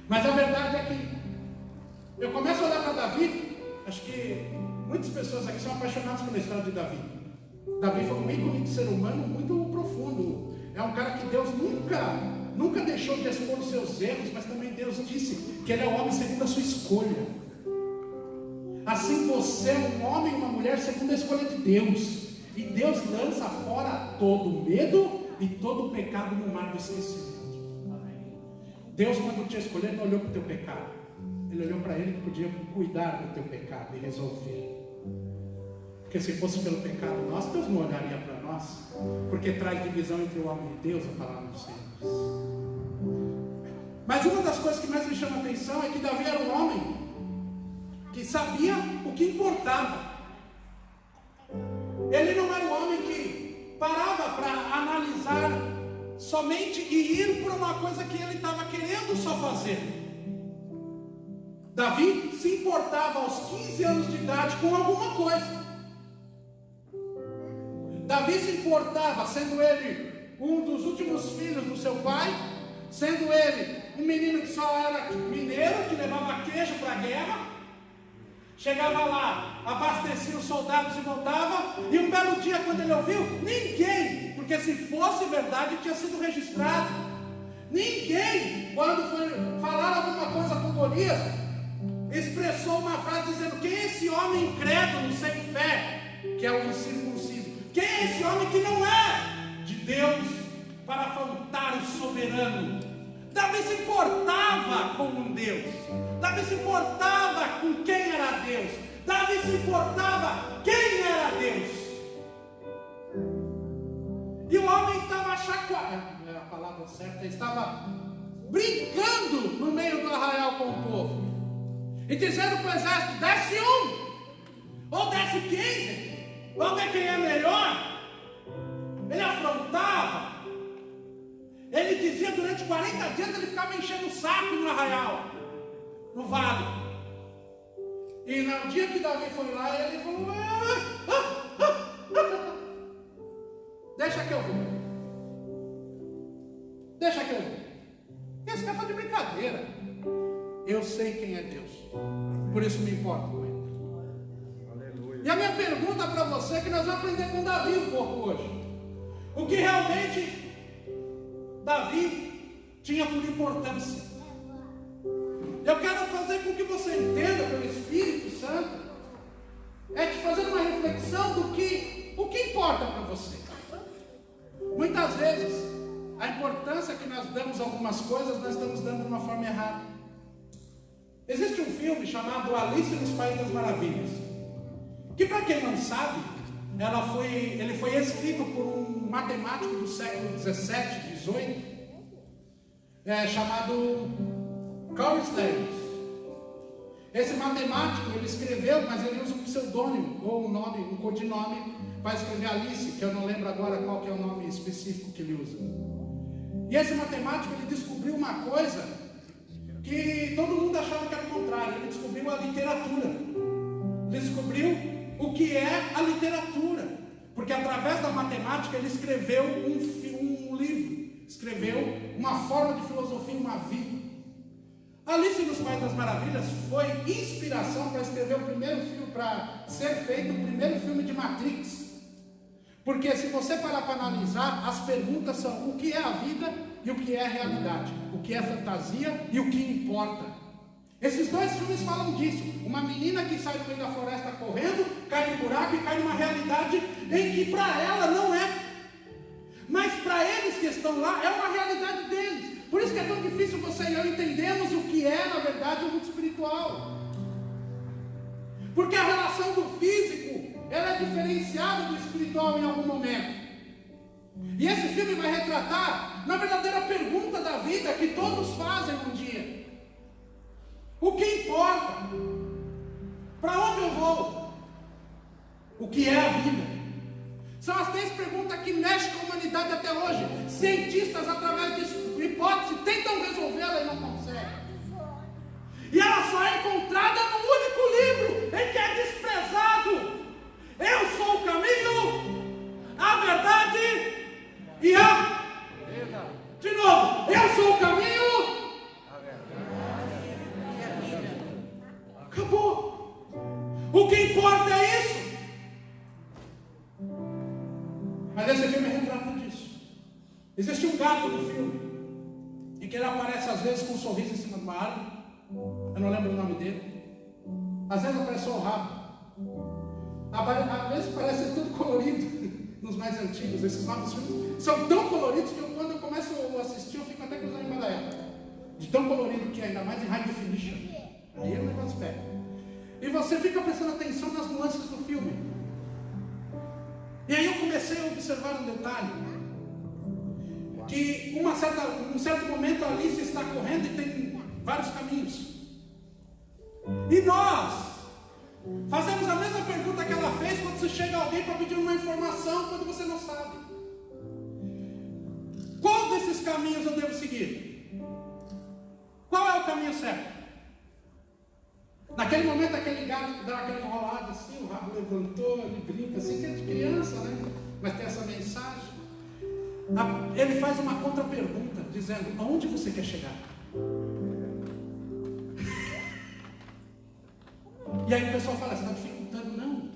Mas a verdade é que eu começo a olhar para Davi. Acho que muitas pessoas aqui são apaixonadas pela história de Davi. Davi foi um ícone de ser humano muito profundo. É um cara que Deus nunca deixou de expor os seus erros, mas também Deus disse que ele é o homem segundo a sua escolha. Assim você é um homem e uma mulher segundo a escolha de Deus. E Deus lança fora todo medo e todo pecado no mar do esquecimento. Deus, quando te escolheu, não olhou para o teu pecado. Ele olhou para ele que podia cuidar do teu pecado e resolver. Porque se fosse pelo pecado nosso, Deus não olharia para nós. Porque traz divisão entre o homem e Deus, a palavra do Senhor. Mas uma das coisas que mais me chama a atenção é que Davi era um homem que sabia o que importava. Ele não era um homem que parava para analisar somente e ir por uma coisa que ele estava querendo só fazer. Davi se importava aos 15 anos de idade com alguma coisa. Davi se importava, sendo ele um dos últimos filhos do seu pai, sendo ele um menino que só era mineiro, que levava queijo para a guerra. Chegava lá, abastecia os soldados e voltava. E um belo dia, quando ele ouviu, ninguém, porque se fosse verdade tinha sido registrado, ninguém, quando foi falar alguma coisa com Golias, expressou uma frase dizendo: quem é esse homem incrédulo, sem fé, que é o incircunciso? Quem é esse homem que não é de Deus para afrontar o soberano? Davi se importava com um Deus. Davi se importava com quem era Deus. Davi se importava quem era Deus. E o homem estava chacoalhando, a palavra certa, estava brincando no meio do arraial com o povo. E dizendo para o exército: desce um, ou desce 15, vamos ver quem é melhor. Ele afrontava. Ele dizia, durante 40 dias ele ficava enchendo o saco no arraial, no vale. E no dia que Davi foi lá, ele falou: deixa que eu vou. Deixa que eu vou. Esse cara está de brincadeira. Eu sei quem é Deus, por isso me importo com ele. Aleluia. E a minha pergunta para você é que nós vamos aprender com Davi um pouco hoje. o que realmente Davi tinha por importância. Eu quero fazer com que você entenda pelo Espírito Santo, te fazer uma reflexão do que o que importa para você. Muitas vezes a importância que nós damos a algumas coisas, nós estamos dando de uma forma errada. Existe um filme chamado Alice nos Países das Maravilhas, que, para quem não sabe, ele foi escrito por um matemático do século 17, 18, chamado Carl Sagan. Esse matemático, ele escreveu, mas ele usa um pseudônimo, ou um nome, um codinome, para escrever Alice, que eu não lembro agora qual que é o nome específico que ele usa. E esse matemático, ele descobriu uma coisa que todo mundo achava que era o contrário. Ele descobriu a literatura. Ele descobriu o que é a literatura, porque através da matemática ele escreveu um livro, escreveu uma forma de filosofia, uma vida. Alice nos Países das Maravilhas foi inspiração para escrever o primeiro filme, para ser feito o primeiro filme de Matrix. Porque se você parar para analisar, as perguntas são: o que é a vida e o que é a realidade? O que é fantasia e o que importa? Esses dois filmes falam disso. Uma menina que sai do meio da floresta correndo, cai no buraco e cai numa realidade em que para ela não é. Mas para eles que estão lá, é uma realidade deles. Por isso que é tão difícil você e eu entendermos o que é, na verdade, o mundo espiritual. Porque a relação do físico, ela é diferenciada do espiritual em algum momento. E esse filme vai retratar, na verdadeira pergunta da vida que todos fazem um dia: o que importa? Para onde eu vou? O que é a vida? São as 3 perguntas que mexem com a humanidade até hoje. Cientistas, através de hipótese, tentam resolvê-la e não conseguem. E ela só é encontrada no único livro em que é desprezado. Eu sou o caminho, a verdade e a... De novo, eu sou o caminho, acabou. O que importa é isso. Mas esse filme retrata disso. Existe um gato no filme, e que ele aparece às vezes com um sorriso em cima de uma árvore. Eu não lembro o nome dele. Às vezes aparece só o rabo. Às vezes parece tudo colorido. Nos mais antigos, esses novos filmes são tão coloridos que quando eu começo a assistir, eu fico até cruzando em da época. De tão colorido que é, ainda mais em high definition. Aí o negócio pega. E você fica prestando atenção nas nuances do filme. E aí eu comecei a observar um detalhe, que um certo momento a Alice está correndo e tem vários caminhos. E nós fazemos a mesma pergunta que ela fez quando você chega alguém para pedir uma informação quando você não sabe. Qual desses caminhos eu devo seguir? Qual é o caminho certo? Naquele momento, aquele gato dá aquela enrolada assim, o rabo levantou, ele brinca assim, que é de criança, né? Mas tem essa mensagem. Ele faz uma contra-pergunta, dizendo: aonde você quer chegar? E aí o pessoal fala: você está dificultando? Não.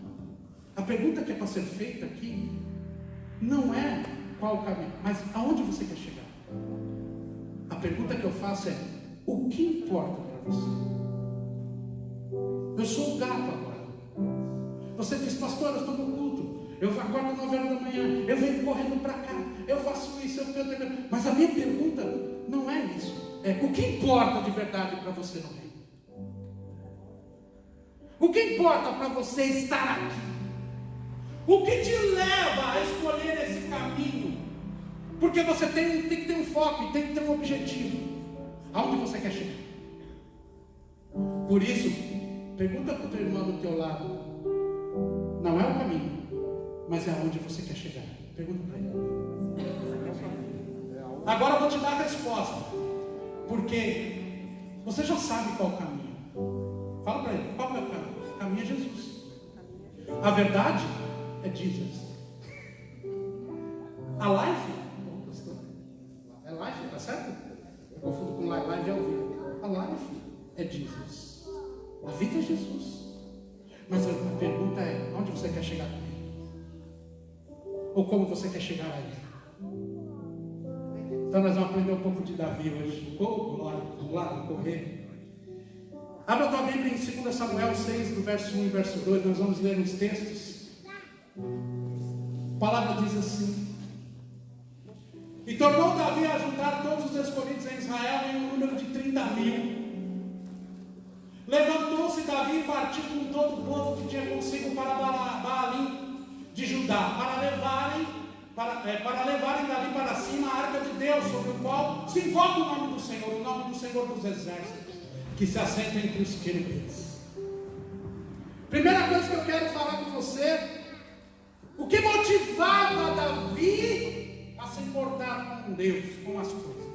A pergunta que é para ser feita aqui não é qual o caminho, mas aonde você quer chegar. A pergunta que eu faço é: o que importa para você? Eu sou o gato agora. Você diz: pastor, eu estou no culto, eu acordo às 9 horas da manhã, eu venho correndo para cá, eu faço isso, eu canto. Mas a minha pergunta não é isso. É: o que importa de verdade para você no reino? O que importa para você estar aqui? O que te leva a escolher esse caminho? Porque você tem que ter um foco e tem que ter um objetivo. Aonde você quer chegar? Por isso, pergunta para o teu irmão do teu lado. Não é o caminho, mas é aonde você quer chegar. Pergunta para ele. Agora eu vou te dar a resposta, porque você já sabe qual é o caminho. Fala para ele: qual é o caminho? O caminho é Jesus. A verdade é Jesus. A life é life, tá certo? Eu confundo com live ao vivo. A life é Jesus. A vida é Jesus. Mas a pergunta é: onde você quer chegar com ele? Ou como você quer chegar aí? Então nós vamos aprender um pouco de Davi hoje. Glória, vamos lá, vamos correr. Abra a tua Bíblia em 2 Samuel 6, do verso 1 e verso 2, nós vamos ler os textos. A palavra diz assim: e tornou Davi a juntar todos os escolhidos em Israel em um número de 30.000. Levantou-se Davi e partiu com todo o povo que tinha consigo para Baalim de Judá, para levarem Davi para cima a arca de Deus, sobre o qual se invoca o nome do Senhor, o nome do Senhor dos exércitos, que se assenta entre os querubins. Primeira coisa que eu quero falar com você: o que motivava Davi a se importar com Deus, com as coisas?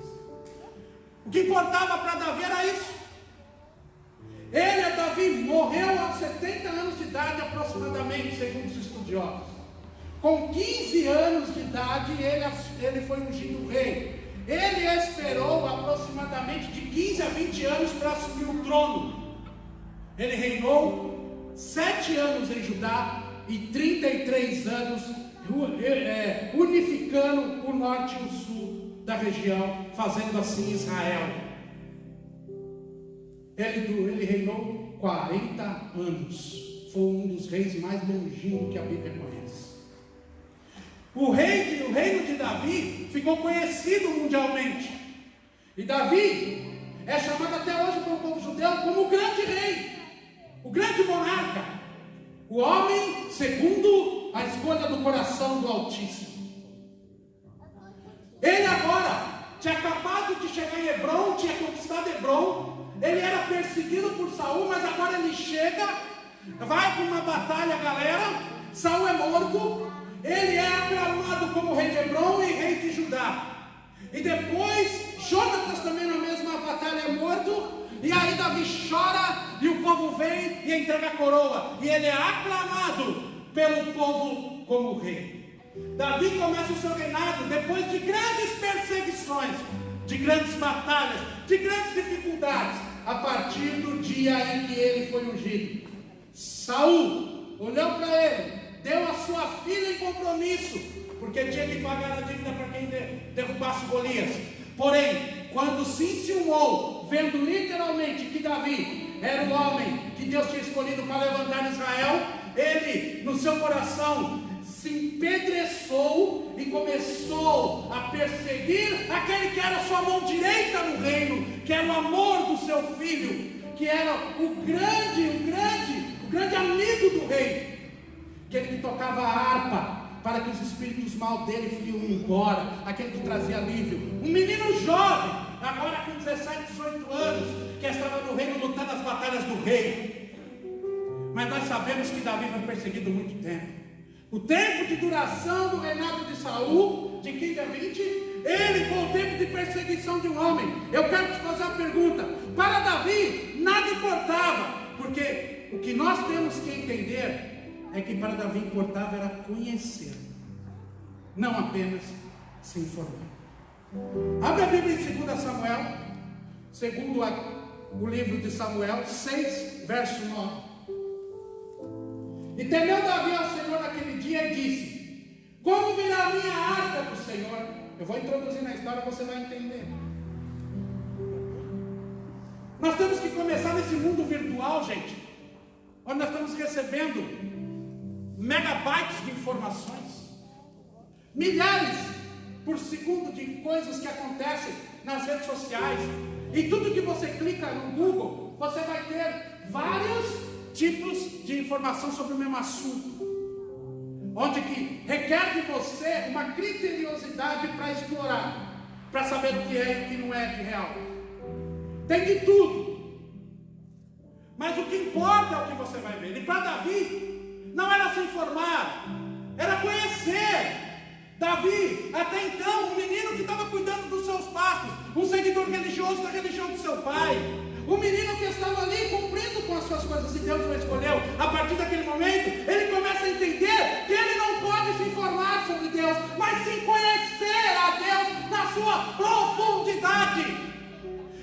O que importava para Davi era isso. Davi, morreu aos 70 anos de idade aproximadamente, segundo os estudiosos. Com 15 anos de idade, ele foi ungido rei. Ele esperou aproximadamente de 15 a 20 anos para assumir o trono. Ele reinou 7 anos em Judá e 33 anos unificando o norte e o sul da região, fazendo assim Israel. Ele reinou 40 anos. Foi um dos reis mais longínquos que a Bíblia conhece. O reino de Davi ficou conhecido mundialmente. E Davi é chamado até hoje pelo povo judeu como o grande rei, o grande monarca, o homem segundo a escolha do coração do Altíssimo. Ele agora tinha acabado de chegar em Hebrom, tinha conquistado Hebrom. Ele era perseguido por Saul, mas agora ele chega, vai para uma batalha, galera. Saul é morto. Ele é aclamado como rei de Hebrom e rei de Judá. E depois, Jonatas também na mesma batalha é morto. E aí Davi chora e o povo vem e entrega a coroa. E ele é aclamado pelo povo como rei. Davi começa o seu reinado depois de grandes perseguições, de grandes batalhas, de grandes dificuldades, a partir do dia em que ele foi ungido. Saul olhou para ele, deu a sua filha em compromisso, porque tinha que pagar a dívida para quem derrubasse Golias. Porém, quando se enciumou, vendo literalmente que Davi era o homem que Deus tinha escolhido para levantar Israel, ele, no seu coração, se empedreçou e começou a perseguir aquele que era sua mão direita no reino, que era o amor do seu filho, que era o grande amigo do rei, aquele que tocava a harpa para que os espíritos mal dele iam embora, aquele que trazia alívio. Um menino jovem, agora com 17, 18 anos, que estava no reino lutando as batalhas do rei. Mas nós sabemos que Davi foi perseguido muito tempo. O tempo de duração do reinado de Saul, de 15 a 20, ele foi o tempo de perseguição de um homem. Eu quero te fazer uma pergunta. Para Davi, nada importava, porque o que nós temos que entender é que para Davi importava era conhecer, não apenas se informar. Abre a Bíblia em 2 Samuel, segundo o livro de Samuel 6, verso 9. E temeu Davi ao Senhor naquele dia e disse: como virá a minha arca do Senhor? Eu vou introduzir na história, você vai entender. Nós temos que começar nesse mundo virtual, gente, onde nós estamos recebendo megabytes de informações, milhares por segundo de coisas que acontecem nas redes sociais. E tudo que você clica no Google, você vai ter vários tipos de informação sobre o mesmo assunto, onde que requer de você uma criteriosidade para explorar, para saber o que é e o que não é de real. Tem de tudo, mas o que importa é o que você vai ver. E para Davi não era se informar, era conhecer. Davi, até então, um menino que estava cuidando dos seus pastos, um seguidor religioso da religião do seu pai, um menino que estava ali cumprindo com as suas coisas, e Deus o escolheu. A partir daquele momento, ele começa a entender que ele não pode se informar sobre Deus, mas sim conhecer a Deus na sua profundidade.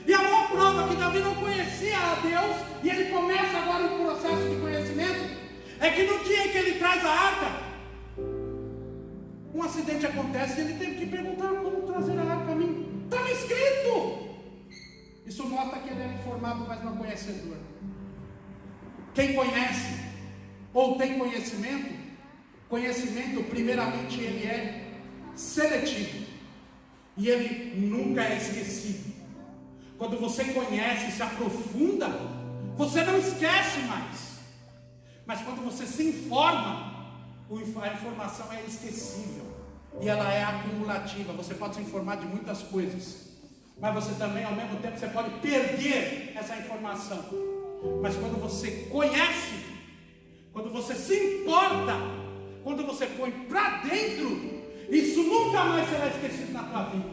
E a maior prova que Davi não conhecia a Deus, e ele começa agora um processo de conhecimento, é que no dia em que ele traz a arca, Um acidente acontece e ele teve que perguntar como trazer a arca para mim. Estava escrito! Isso mostra que ele é informado, mas não conhecedor. Quem conhece ou tem conhecimento primeiramente ele é seletivo e ele nunca é esquecido. Quando você conhece, se aprofunda, você não esquece mais. Mas quando você se informa, a informação é esquecível e ela é acumulativa. Você pode se informar de muitas coisas, mas você também, ao mesmo tempo, você pode perder essa informação. Mas quando você conhece, quando você se importa, quando você põe para dentro, isso nunca mais será esquecido na tua vida.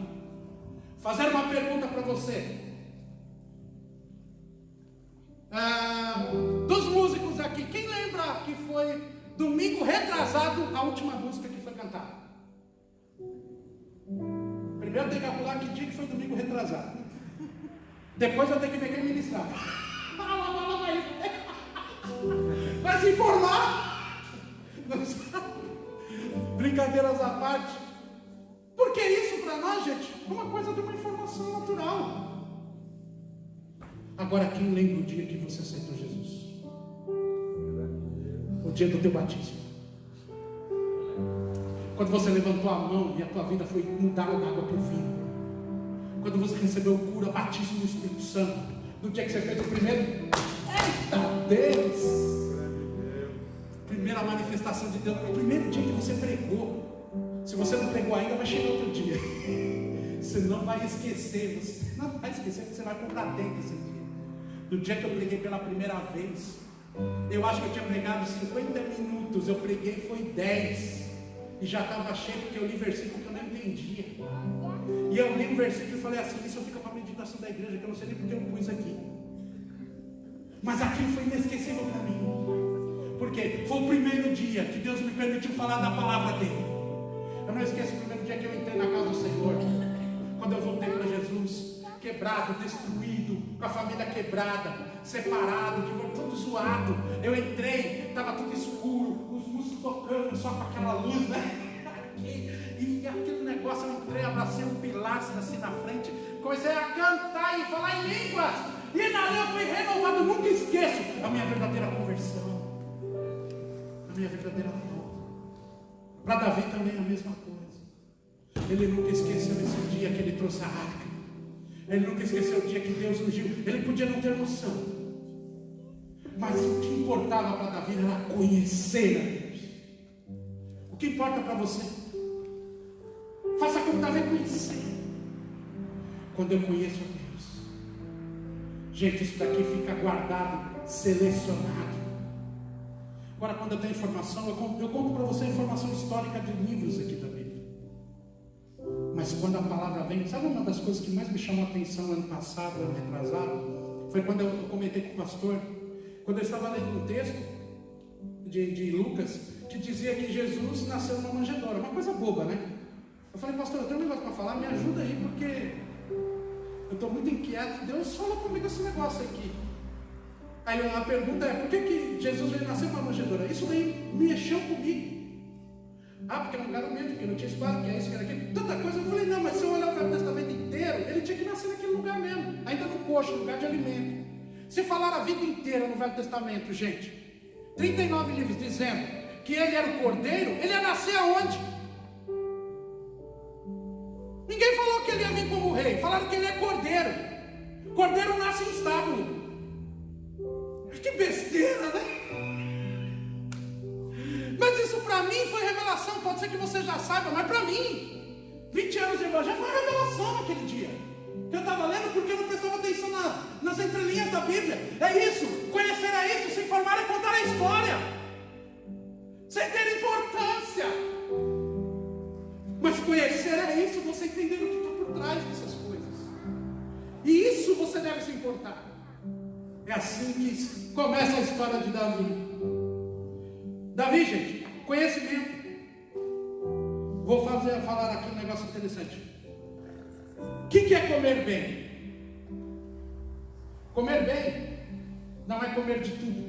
Fazer uma pergunta para você. Dos músicos aqui, quem lembra que foi domingo retrasado a última música que foi cantada? Primeiro tem que calcular que dia que foi domingo retrasado. Depois eu tenho que ver quem ministrar. Vai se informar. Brincadeiras à parte. Porque isso para nós, gente, é uma coisa de uma informação natural. Agora, quem lembra o dia que você aceitou Jesus? O dia do teu batismo. Quando você levantou a mão e a tua vida foi mudada da água para o vinho. Quando você recebeu cura, batismo do Espírito Santo. No dia que você fez o primeiro. Eita Deus! Primeira manifestação de Deus. O primeiro dia que você pregou. Se você não pregou ainda, vai chegar outro dia. Você não vai esquecer. Você não vai esquecer, porque você vai comprar dentro esse dia. No dia que eu preguei pela primeira vez, eu acho que eu tinha pregado 50 minutos, eu preguei foi 10, e já estava cheio, porque eu li versículo que eu não entendia, e eu li um versículo e falei assim, isso fica para a meditação da igreja, que eu não sei nem porque eu pus aqui, mas aquilo foi inesquecível para mim, porque foi o primeiro dia que Deus me permitiu falar da palavra dele. Eu não esqueço o primeiro dia que eu entrei na casa do Senhor, quando eu voltei para Jesus, quebrado, destruído, com a família quebrada, separado, tudo zoado. Eu entrei, estava tudo escuro, os músicos tocando só com aquela luz, né? E aquele negócio, eu entrei, abracei um pilastre assim na frente, comecei a cantar e falar em línguas, e na eu fui renovado. Nunca esqueço a minha verdadeira conversão, a minha verdadeira volta. Para Davi também é a mesma coisa. Ele nunca esqueceu esse dia que ele trouxe a arca. Ele nunca esqueceu o dia que Deus ungiu. Ele podia não ter noção, mas o que importava para Davi era conhecer a Deus. O que importa para você? Faça como Davi conhecer. Quando eu conheço a Deus, gente, isso daqui fica guardado, selecionado. Agora, quando eu tenho informação, eu conto para você a informação histórica de livros aqui da Bíblia. Mas quando a palavra vem, sabe uma das coisas que mais me chamou a atenção ano passado, ano retrasado? Foi quando eu comentei com o pastor, quando eu estava lendo um texto de Lucas, que dizia que Jesus nasceu numa manjedoura, uma coisa boba, né? Eu falei, pastor, eu tenho um negócio para falar, me ajuda aí, porque eu estou muito inquieto. Deus falou comigo esse negócio aqui. Aí a pergunta é, por que Jesus veio nascer numa manjedoura? Isso daí mexeu comigo. Porque era um lugar humilde, porque não tinha espaço, porque é isso, que era aquilo, tanta coisa. Eu falei, não, mas se eu olhar o Velho Testamento inteiro, ele tinha que nascer naquele lugar mesmo, ainda no coxo, lugar de alimento. Se falar a vida inteira no Velho Testamento, gente, 39 livros dizendo que ele era o cordeiro, ele ia nascer aonde? Ninguém falou que ele ia vir como rei, falaram que ele é cordeiro. Cordeiro nasce em estábulo. Que besteira, né? Mas isso para mim foi revelação. Pode ser que você já saiba, mas para mim 20 anos de evangelho foi revelação naquele dia. Eu estava lendo porque eu não prestava atenção nas entrelinhas da Bíblia. É isso, conhecer é isso, se informar é contar a história, sem ter importância. Mas conhecer é isso, você entender o que está por trás dessas coisas. E isso você deve se importar. É assim que começa a história de Davi. Davi, gente, conhecimento. Vou falar aqui um negócio interessante. O que é comer bem? Comer bem não é comer de tudo.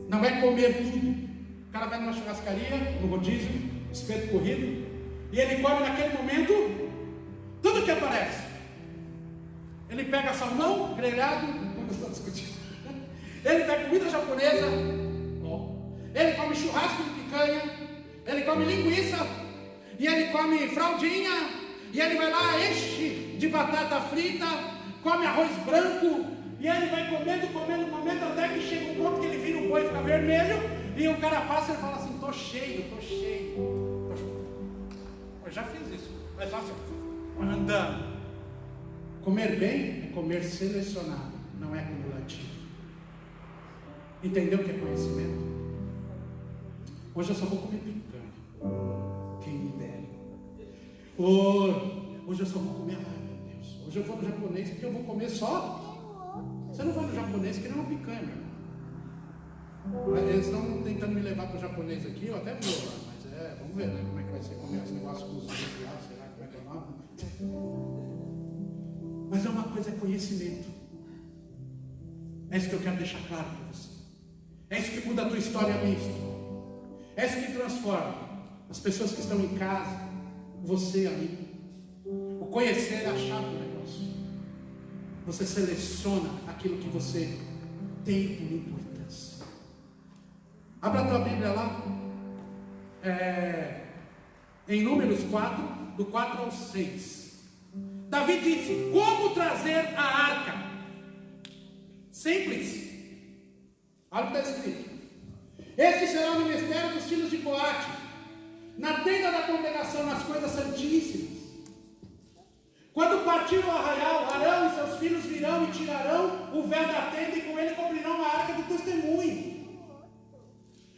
Não é comer tudo. cara vai numa churrascaria, no rodízio, espeto corrido, e ele come naquele momento tudo que aparece. Ele pega salmão, grelhado, como estão discutindo. Ele pega comida japonesa, ele come churrasco de picanha, ele come linguiça, e ele come fraldinha, e ele vai lá, enche de batata frita, come arroz branco, e ele vai comendo, até que chega um ponto que ele vira o boi e fica vermelho, e o cara passa e fala assim: tô cheio. Eu já fiz isso, mas fácil, andando. Comer bem é comer selecionado, não é acumulativo. Entendeu o que é conhecimento? Hoje eu só vou comer picanha, quem me dera. Hoje eu só vou comer, meu Deus. Hoje eu vou no japonês porque eu vou comer só. Você não vai no japonês que nem uma picanha, meu irmão. Eles estão tentando me levar para o japonês aqui, eu até vou lá, mas vamos ver, né, como é que vai ser comer esse negócio com os lá, será que vai levar? Mas é uma coisa, é conhecimento. É isso que eu quero deixar claro para você. É isso que muda a tua história e a minha história. É isso que transforma as pessoas que estão em casa, você, amigo. O conhecer é a chave do negócio. Você seleciona aquilo que você tem por importância. Abra a tua Bíblia lá. Em Números 4, do 4 ao 6. Davi disse: como trazer a arca? Simples. Olha o que está escrito: este será o ministério dos filhos de Coate, na tenda da congregação, nas coisas santíssimas. Quando partir o arraial, Arão e seus filhos virão e tirarão o véu da tenda, e com ele cobrirão a arca do testemunho.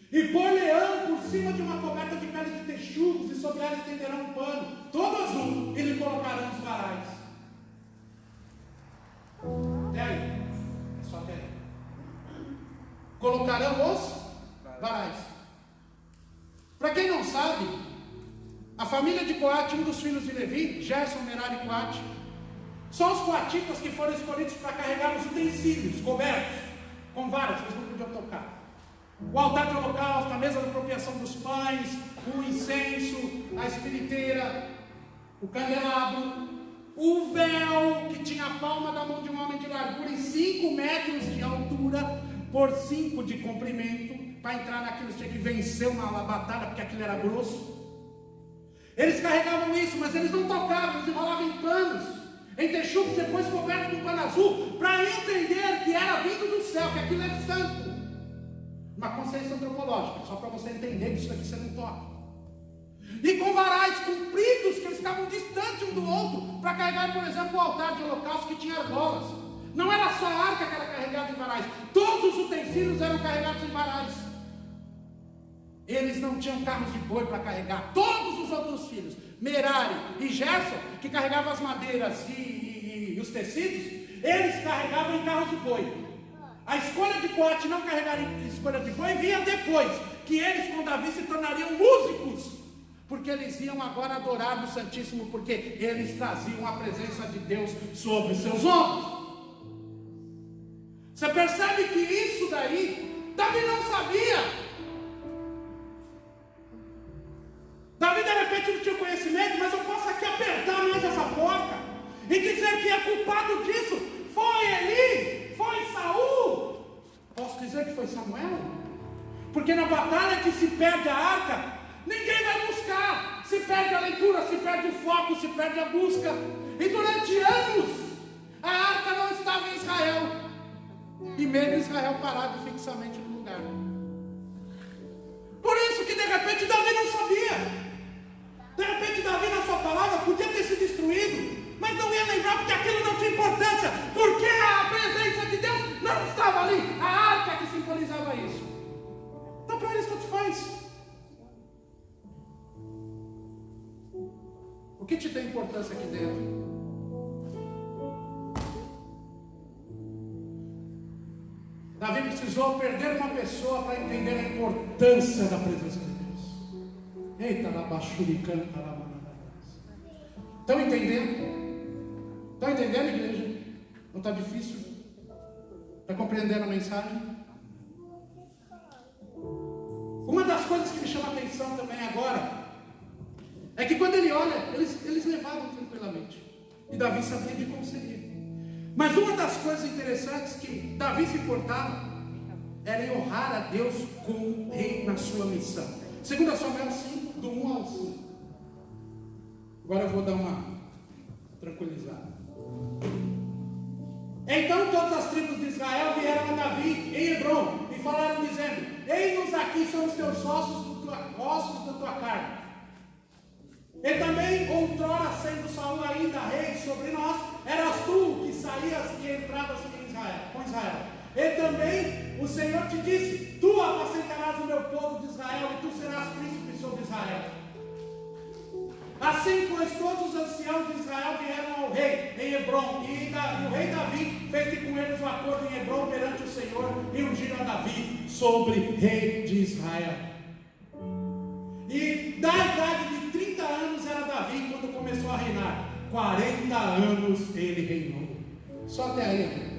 E por-lhe-ão por cima de uma coberta de peles de texugos, e sobre ela estenderão um pano, todo azul, e lhe colocarão os varais. Até aí. É só até aí. Colocarão os varais. Para quem não sabe, a família de Coate, um dos filhos de Levi, Gerson, Merari e Coate, são os coatitas que foram escolhidos para carregar os utensílios cobertos com varas, eles não podiam tocar. O altar de holocausto, a mesa de apropriação dos pães, o incenso, a espiriteira, o candelabro, o véu que tinha a palma da mão de um homem de largura e 5 metros de altura por 5 de comprimento. Para entrar naquilo tinha que vencer uma batalha, porque aquilo era grosso. Eles carregavam isso, mas eles não tocavam, eles enrolavam em panos, em texugos, depois coberto com pano azul, para entender que era vindo do céu, que aquilo é santo. Uma consciência antropológica, só para você entender que isso aqui você não toca. E com varais compridos, que eles ficavam distantes um do outro, para carregar, por exemplo, o altar de holocausto que tinha argolas. Não era só a arca que era carregada em varais, todos os utensílios eram carregados em varais. Eles não tinham carros de boi para carregar. Todos os outros filhos, Merari e Gerson, que carregavam as madeiras e os tecidos, eles carregavam em carros de boi. A escolha de Coate não carregar em escolha de boi vinha depois, que eles com Davi se tornariam músicos, porque eles iam agora adorar o Santíssimo, porque eles traziam a presença de Deus sobre seus ombros. Você percebe que isso daí, Davi não sabia. Davi de repente não tinha conhecimento, mas eu posso aqui apertar mais essa porca e dizer que é culpado disso foi Eli, foi Saul. Posso dizer que foi Samuel? Porque na batalha que se perde a arca, ninguém vai buscar. Se perde a leitura, se perde o foco, se perde a busca. E durante anos a arca não estava em Israel, e mesmo Israel parado fixamente no lugar. Por isso que de repente Davi não sabia. De repente Davi na sua palavra podia ter sido destruído, mas não ia lembrar, porque aquilo não tinha importância, porque a presença de Deus não estava ali, a arca que simbolizava isso. Então para eles tanto faz. O que te tem importância aqui dentro? Davi precisou perder uma pessoa para entender a importância da presença de Deus. Eita, labachuricana, estão entendendo? Estão entendendo, igreja? Não está difícil? Está compreendendo a mensagem? Uma das coisas que me chama a atenção também agora é que quando ele olha, eles levavam tranquilamente. E Davi sabia de como seria. Mas uma das coisas interessantes que Davi se importava era em honrar a Deus como rei na sua missão. 2 Samuel 5, do 1 ao 5. Agora eu vou dar uma tranquilizada. Então todas as tribos de Israel vieram a Davi em Hebrom e falaram dizendo: eis-nos aqui, são os teus ossos da tua carne. E também, outrora, sendo Saul ainda rei sobre nós, eras tu que saías e entravas com Israel. E também o Senhor te disse: tu apacentarás o meu povo de Israel, e tu serás príncipe sobre Israel. Assim, pois, todos os anciãos de Israel vieram ao rei em Hebrom, e o rei Davi fez com eles um acordo em Hebrom perante o Senhor, e ungiram a Davi sobre rei de Israel. E da idade de 30 anos era Davi quando começou a reinar. 40 anos ele reinou. Só até aí, amigo.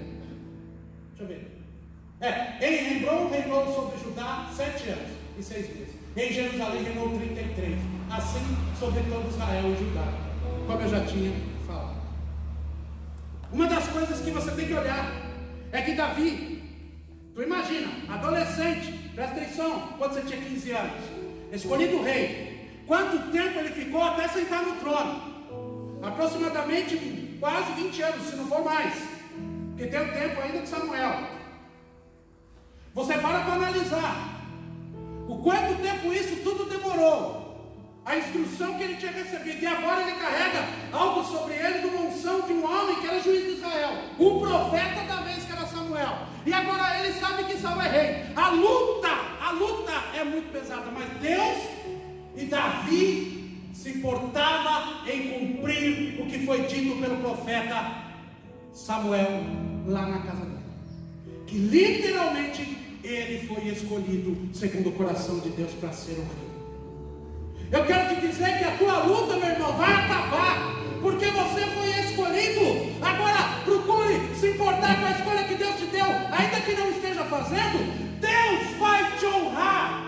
Deixa eu ver. Em Hebrom reinou sobre Judá 7 anos e 6 meses. Em Jerusalém reinou 33. Assim sobre todo Israel e Judá, como eu já tinha falado. Uma das coisas que você tem que olhar é que Davi, tu imagina, adolescente, presta atenção, quando você tinha 15 anos, escolhido rei, quanto tempo ele ficou até sentar no trono? Aproximadamente quase 20 anos, se não for mais, porque tem o tempo ainda de Samuel. Você para analisar o quanto tempo isso tudo demorou, a instrução que ele tinha recebido, e agora ele carrega algo sobre ele, de uma unção de um homem que era juiz de Israel, o profeta da vez que era Samuel, e agora ele sabe que Saul é rei. A luta é muito pesada, mas Deus e Davi se importava em cumprir o que foi dito pelo profeta Samuel lá na casa dele, que literalmente ele foi escolhido segundo o coração de Deus para ser o rei. Eu quero te dizer que a tua luta, meu irmão, vai acabar, porque você foi escolhido. Agora procure se importar com a escolha que Deus te deu, ainda que não esteja fazendo. Deus vai te honrar,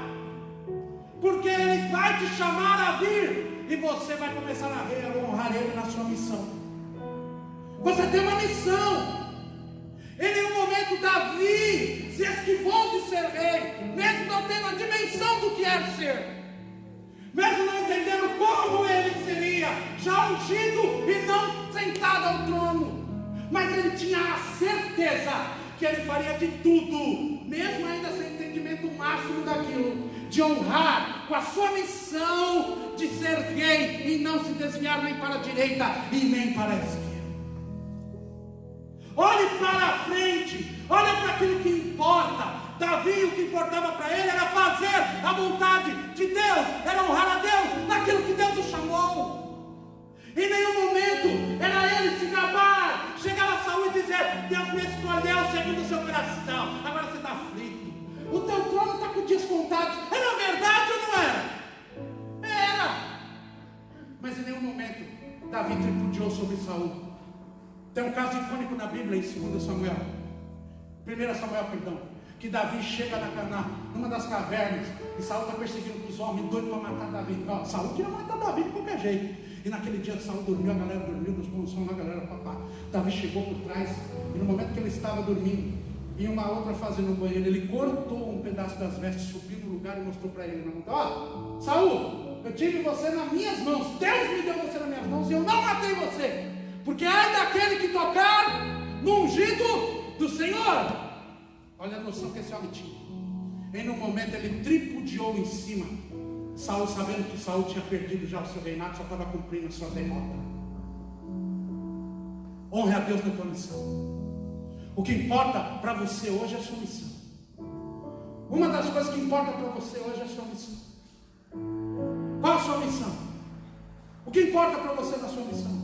porque Ele vai te chamar a vir, e você vai começar a honrar Ele na sua missão. Você tem uma missão. Em nenhum momento Davi se esquivou de ser rei, mesmo não tendo a dimensão do que é ser, mesmo não entendendo como ele seria, já ungido e não sentado ao trono, mas ele tinha a certeza que ele faria de tudo, mesmo ainda sem entendimento máximo daquilo, de honrar com a sua missão de ser rei, e não se desviar nem para a direita e nem para a esquerda. Olhe para a frente, olhe para aquilo que importa. Davi, o que importava para ele era fazer a vontade de Deus, era honrar a Deus naquilo que Deus o chamou. Em nenhum momento era ele se gabar, chegar a Saul e dizer: Deus me escolheu segundo o seu coração, agora você está aflito, o teu trono está com dias contados. Era verdade ou não era? Era. Mas em nenhum momento Davi tripudiou sobre Saul. Tem um caso icônico na Bíblia em 2 Samuel, 1 Samuel, que Davi chega numa das cavernas, e Saul está perseguindo os homens, doido para matar Davi. Saul queria matar Davi de qualquer jeito. E naquele dia Saul dormiu, a galera dormiu, nos posição a galera, papá. Davi chegou por trás, e no momento que ele estava dormindo, em uma outra fase no banheiro, ele cortou um pedaço das vestes, subiu no lugar e mostrou para ele na mão: Saul, eu tive você nas minhas mãos, Deus me deu você nas minhas mãos, e eu não matei você, porque ai daquele que tocar no ungido do Senhor. Olha a noção que esse homem tinha. Em um momento ele tripudiou em cima. Saul, sabendo que Saul tinha perdido já o seu reinado, só estava cumprindo a sua derrota. Honre a Deus na tua missão. O que importa para você hoje é a sua missão. Uma das coisas que importa para você hoje é a sua missão. Qual a sua missão? O que importa para você na sua missão?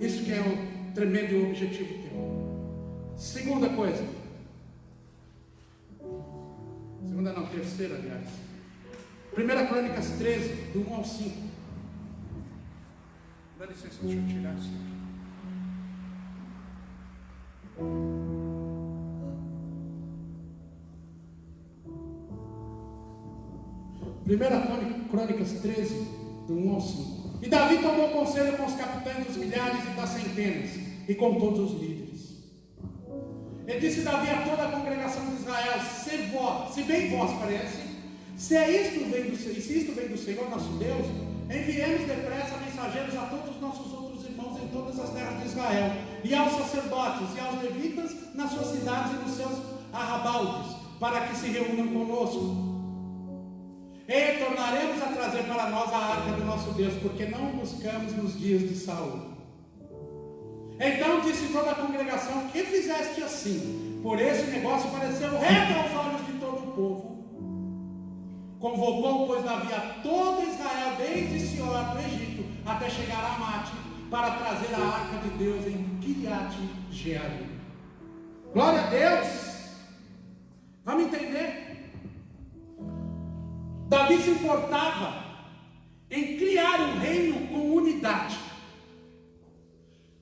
Isso que é o tremendo objetivo teu. Segunda coisa. Segunda não, terceira, aliás. 1 Crônicas 13, do 1 ao 5. Dá licença, deixa eu tirar isso aqui. 1 Crônicas 13, do 1 ao 5. E Davi tomou conselho com os capitães dos milhares e das centenas, e com todos os líderes. Ele disse Davi a toda a congregação de Israel: se bem vós parece, se isto vem do Senhor nosso Deus, enviemos depressa mensageiros a todos os nossos outros irmãos em todas as terras de Israel, e aos sacerdotes e aos levitas nas suas cidades e nos seus arrabaldes, para que se reúnam conosco. E tornaremos a trazer para nós a arca do nosso Deus, porque não buscamos nos dias de Saul. Então disse toda a congregação: que fizeste assim? Por esse negócio pareceu reto aos olhos de todo o povo. Convocou, pois, Davi a todo Israel, desde Sior do Egito até chegar a Amate, para trazer a arca de Deus em Kiriat-Jearim. Glória a Deus! Vamos entender? Davi se importava em criar um reino com unidade.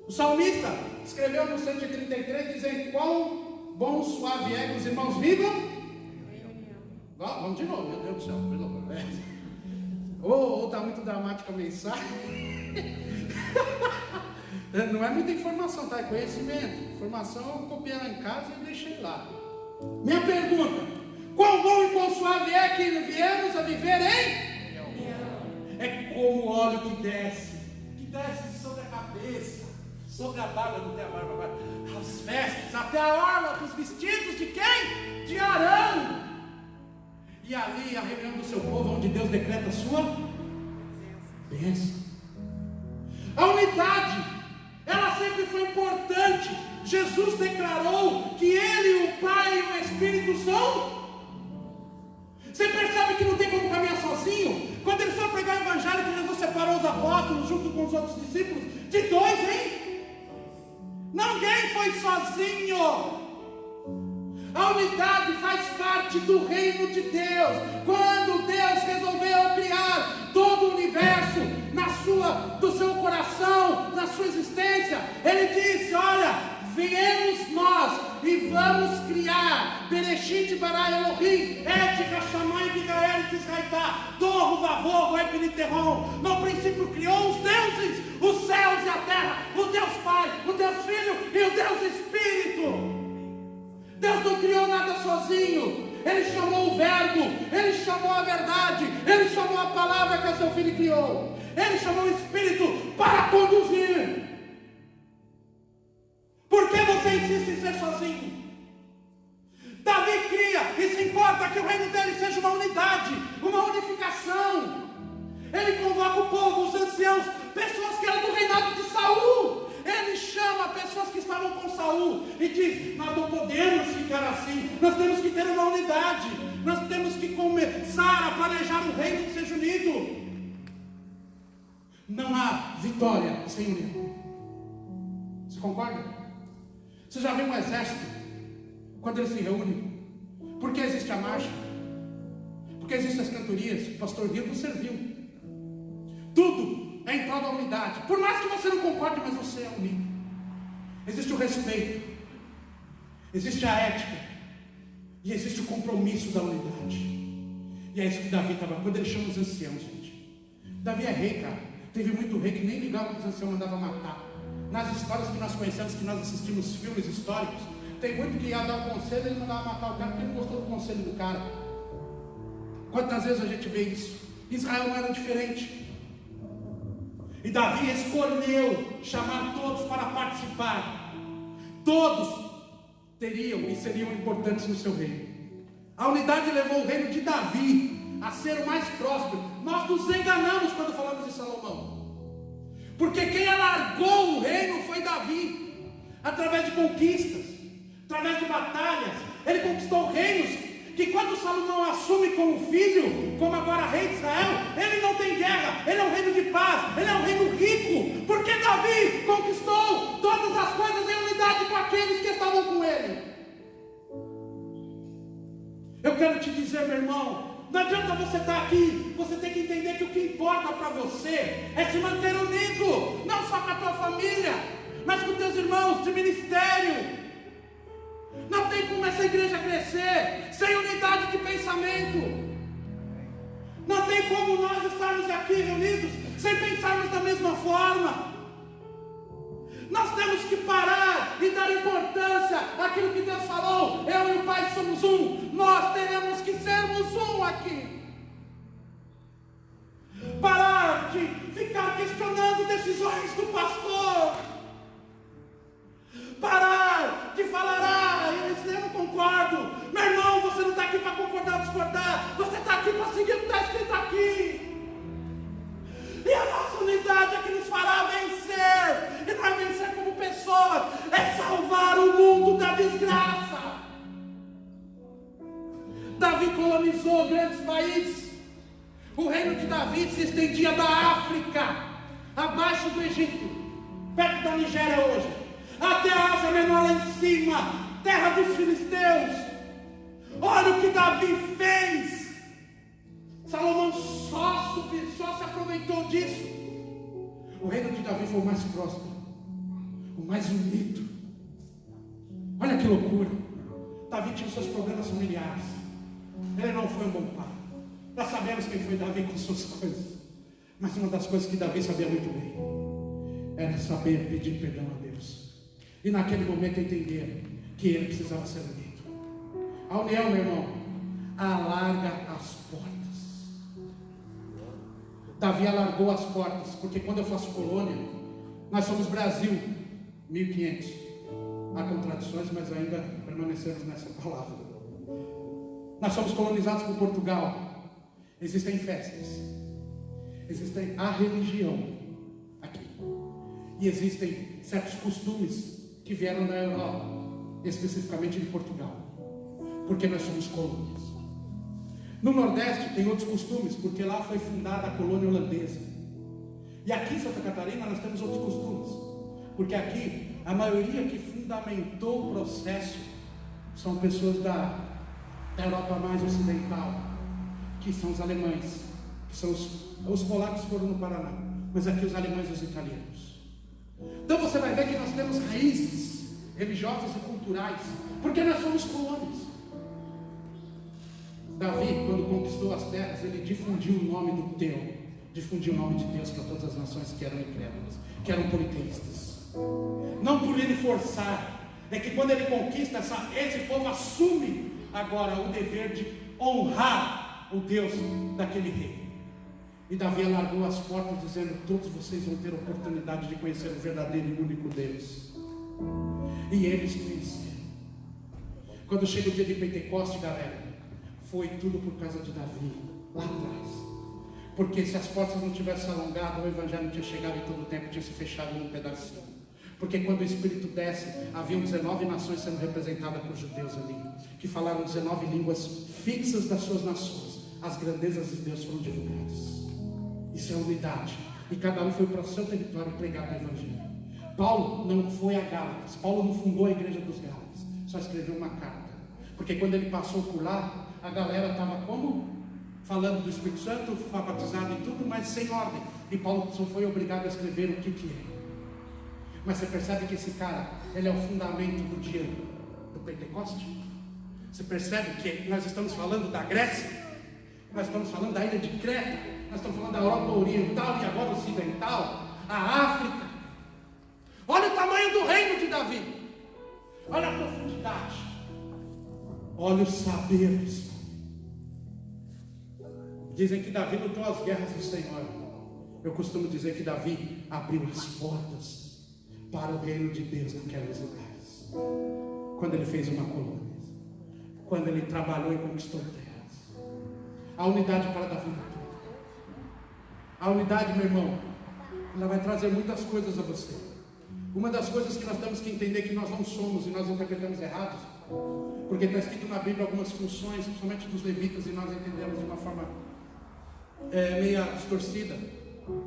O salmista escreveu no 133, dizendo: quão bom, suave é que os irmãos vivam. Vamos de novo, meu Deus do céu, pelo amor de Deus. Ou está muito dramática a mensagem. Não é muita informação, tá? É conhecimento. Informação eu copiei lá em casa e deixei lá. Minha pergunta: quão bom e quão suave é que viemos a viver em? É como o óleo que desce sobre a cabeça, sobre a barba, não tem a barba agora, as vestes, até a orla dos vestidos de quem? De Arão. E ali a reunião do seu povo, onde Deus decreta a sua bênção. A unidade, ela sempre foi importante. Jesus declarou que Ele, o Pai e o Espírito são. Você percebe que não tem como caminhar sozinho? Quando ele foi pregar o evangelho, que Jesus separou os apóstolos junto com os outros discípulos, de 2, hein? Ninguém foi sozinho. A unidade faz parte do reino de Deus. Quando Deus resolveu criar todo o universo do seu coração, na sua existência, Ele disse: olha, viemos nós e vamos criar Bereshit bara Elohim et Hashamai v'gael tisraita Tohu vavohu epiniteron. No princípio criou os deuses, os céus e a terra, o Deus Pai, o Deus Filho e o Deus Espírito. Deus não criou nada sozinho. Ele chamou o verbo, Ele chamou a verdade, Ele chamou a palavra que o seu Filho criou, Ele chamou o Espírito para conduzir. Por que você insiste em ser sozinho? Davi cria e se importa que o reino dele seja uma unidade, uma unificação. Ele convoca o povo, os anciãos, pessoas que eram do reinado de Saul. Ele chama pessoas que estavam com Saul e diz: nós não podemos ficar assim, nós temos que ter uma unidade, nós temos que começar a planejar um reino que seja unido. Não há vitória sem união. Você concorda? Você já viu um exército, quando ele se reúne? Por que existe a marcha? Porque existem as cantorias. O pastor Rico serviu. Tudo é em prol da unidade. Por mais que você não concorde, mas você é unido. Existe o respeito, existe a ética e existe o compromisso da unidade. E é isso que Davi estava, quando ele chama os anciãos, gente. Davi é rei, cara. Teve muito rei que nem ligava que os anciãos mandavam matar. Nas histórias que nós conhecemos, que nós assistimos filmes históricos, tem muito que ia dar um conselho e ele mandava matar o cara porque ele não gostou do conselho do cara. Quantas vezes a gente vê isso? Israel não era diferente. E Davi escolheu chamar todos para participar. Todos teriam e seriam importantes no seu reino. A unidade levou o reino de Davi a ser o mais próspero. Nós nos enganamos quando falamos de Salomão, porque quem alargou o reino foi Davi, através de conquistas, através de batalhas. Ele conquistou reinos que, quando Salomão assume como filho, como agora rei de Israel, ele não tem guerra, ele é um reino de paz, ele é um reino rico, porque Davi conquistou todas as coisas em unidade com aqueles que estavam com ele. Eu quero te dizer, meu irmão, não adianta você estar aqui, você tem que entender que o que importa para você é se manter unido, não só com a tua família, mas com teus irmãos de ministério. Não tem como essa igreja crescer sem unidade de pensamento. Não tem como nós estarmos aqui reunidos sem pensarmos da mesma forma. Nós temos que parar e dar importância àquilo que Deus falou. Eu e o Pai somos um. Nós teremos que sermos um aqui. Parar de ficar questionando decisões do pastor. Parar de falar, eu não concordo. Meu irmão, você não está aqui para concordar ou discordar. Você está aqui para seguir o que está escrito aqui. E a nossa unidade é que nos fará vencer. E não é vencer como pessoas, é salvar o mundo da desgraça. Davi colonizou grandes países. O reino de Davi se estendia da África, abaixo do Egito, perto da Nigéria hoje, até a Ásia Menor lá em cima, terra dos filisteus. Olha o que Davi fez. Salomão só se aproveitou disso. O reino de Davi foi o mais próspero, o mais unido. Olha que loucura. Davi tinha seus problemas familiares. Ele não foi um bom pai. Nós sabemos quem foi Davi com suas coisas. Mas uma das coisas que Davi sabia muito bem era saber pedir perdão a Deus. E naquele momento entender que ele precisava ser unido. A união, meu irmão, alarga as portas. Davi alargou as portas, porque quando eu faço colônia, nós somos Brasil, 1500. Há contradições, mas ainda permanecemos nessa palavra. Nós somos colonizados por Portugal. Existem festas, existem a religião aqui, e existem certos costumes que vieram da Europa, especificamente de Portugal, porque nós somos colônias. No Nordeste tem outros costumes, porque lá foi fundada a colônia holandesa. E aqui em Santa Catarina nós temos outros costumes, porque aqui a maioria que fundamentou o processo são pessoas da Europa mais ocidental, que são os alemães, que são os polacos foram no Paraná, mas aqui os alemães e os italianos. Então você vai ver que nós temos raízes religiosas e culturais, porque nós somos colônias. Davi, quando conquistou as terras, ele difundiu o nome do teu, difundiu o nome de Deus para todas as nações que eram incrédulas, que eram politeístas. Não por ele forçar, é que quando ele conquista, esse povo assume agora o dever de honrar o Deus daquele rei. E Davi alargou as portas dizendo: todos vocês vão ter a oportunidade de conhecer o verdadeiro e único Deus. E eles conheceram. Quando chega o dia de Pentecoste, galera, foi tudo por causa de Davi, lá atrás. Porque se as portas não tivessem alongado, o evangelho não tinha chegado e todo o tempo tinha se fechado num pedacinho. Porque quando o Espírito desce, haviam 19 nações sendo representadas por judeus ali, que falaram 19 línguas fixas das suas nações. As grandezas de Deus foram divulgadas. Isso é unidade. E cada um foi para o seu território pregar o evangelho. Paulo não foi a Gálatas. Paulo não fundou a igreja dos Gálatas. Só escreveu uma carta. Porque quando ele passou por lá, a galera estava como? Falando do Espírito Santo, foi batizado e tudo, mas sem ordem. E Paulo só foi obrigado a escrever o que é. Mas você percebe que esse cara, ele é o fundamento do dia do Pentecoste? Você percebe que nós estamos falando da Grécia? Nós estamos falando da ilha de Creta, nós estamos falando da Europa Oriental e agora Ocidental, a África. Olha o tamanho do reino de Davi, olha a profundidade, olha os saberes. Dizem que Davi lutou as guerras do Senhor. Eu costumo dizer que Davi abriu as portas para o reino de Deus naqueles lugares. Quando ele fez uma colônia, quando ele trabalhou e conquistou terras. A unidade para Davi. A unidade, meu irmão, ela vai trazer muitas coisas a você. Uma das coisas que nós temos que entender que nós não somos e nós interpretamos errados, porque está escrito na Bíblia algumas funções, principalmente dos levitas, e nós entendemos de uma forma meia distorcida.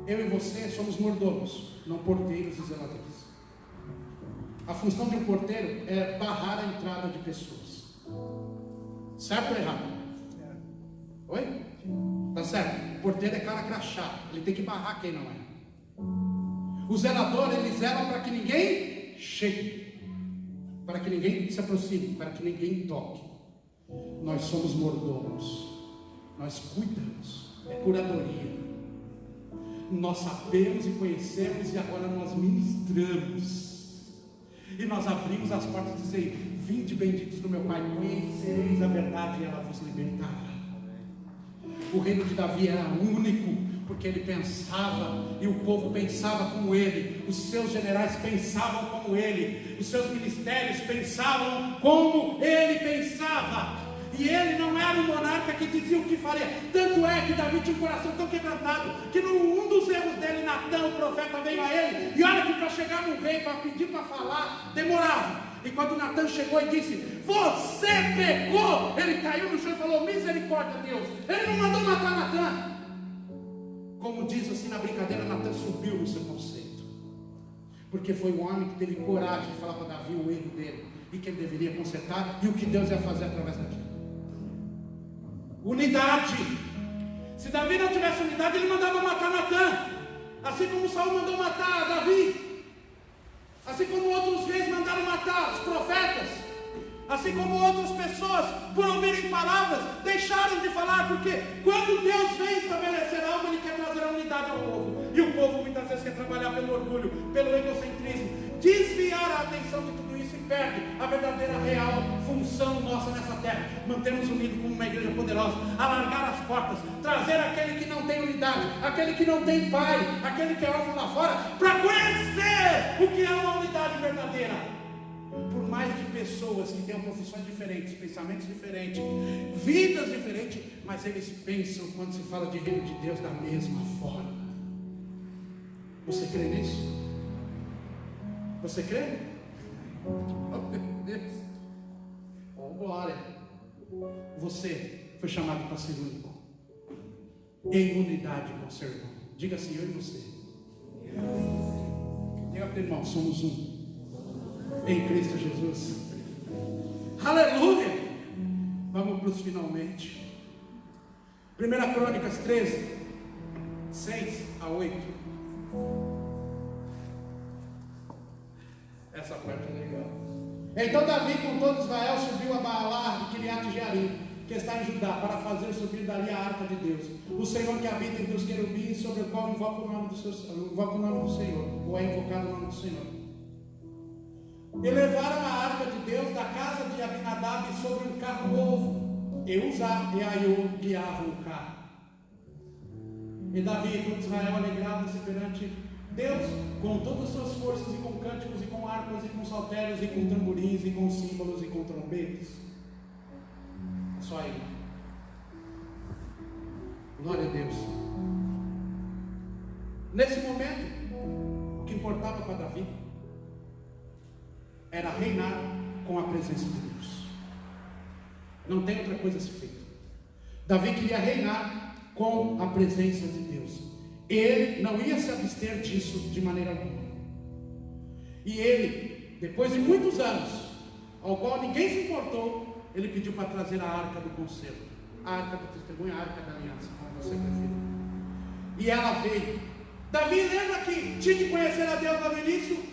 Eu e você somos mordomos, não porteiros e zeladores. A função de um porteiro é barrar a entrada de pessoas. Certo ou errado? Oi? Tá certo. O porteiro é cara crachá, ele tem que barrar quem não é. O zelador, ele zela para que ninguém chegue, para que ninguém se aproxime, para que ninguém toque. Nós somos mordomos, nós cuidamos. é curadoria. Nós sabemos e conhecemos e agora nós ministramos. E nós abrimos as portas e dizemos: vinde benditos do meu Pai, conhecereis a verdade e ela vos libertará. O reino de Davi era único, porque ele pensava e o povo pensava como ele, os seus generais pensavam como ele, os seus ministérios pensavam como ele pensava. E ele não era um monarca que dizia o que faria. Tanto é que Davi tinha um coração tão quebrantado que num dos erros dele, Natã, o profeta, veio a ele. E olha que para chegar no rei, para pedir para falar, demorava. E quando Natã chegou e disse: você pecou, ele caiu no chão e falou: misericórdia, Deus. Ele não mandou matar Natã. Como diz assim na brincadeira, Natã subiu no seu conceito, porque foi o homem que teve coragem de falar para Davi o erro dele e que ele deveria consertar e o que Deus ia fazer através daquilo. Unidade. Se Davi não tivesse unidade, ele mandava matar Natã, assim como Saul mandou matar Davi, assim como outros reis mandaram matar os profetas, assim como outras pessoas, por ouvirem palavras, deixaram de falar, porque quando Deus vem estabelecer algo, Ele quer trazer a unidade ao povo, e o povo muitas vezes quer trabalhar pelo orgulho, pelo egocentrismo, desviar a atenção de tudo isso e perde a verdadeira, real função nossa nessa terra. Mantermos unidos como uma igreja poderosa, alargar as portas, trazer aquele que não tem unidade, aquele que não tem pai, aquele que é órfão lá fora, para conhecer o que é uma unidade verdadeira. Por mais de pessoas que tenham profissões diferentes, pensamentos diferentes, vidas diferentes, mas eles pensam, quando se fala de reino de Deus, da mesma forma. Você crê nisso? Você crê? Oh, meu Deus! Oh, glória! Você foi chamado para ser único, em unidade com o seu irmão. Diga assim: eu e você. Diga para o irmão: somos um em Cristo Jesus. Aleluia! Vamos para os finalmente. 1 Crônicas 13, 6 a 8. Essa parte é legal. Então Davi com todo Israel subiu a Baalá de Kiriat Jearim, que está em Judá, para fazer subir dali a arca de Deus, o Senhor que habita entre os querubins, sobre o qual invoca o nome do Senhor, ou é invocado o nome do Senhor. E levaram a arca de Deus da casa de Abinadab sobre um carro novo, e Uzá e Aiô guiavam o carro. E Davi e todo Israel alegravam-se perante Deus com todas as suas forças, e com cânticos, e com harpas, e com saltérios, e com tamborins, e com símbolos, e com trombetas. É só aí. Glória a Deus. Nesse momento, o que importava para Davi era reinar com a presença de Deus. Não tem outra coisa a ser feita. Davi queria reinar com a presença de Deus. Ele não ia se abster disso de maneira alguma. E ele, depois de muitos anos, ao qual ninguém se importou, ele pediu para trazer a arca do conselho, a arca do testemunho, a arca da aliança, como você prefere. E ela veio. Davi lembra que tinha que conhecer a Deus lá no início?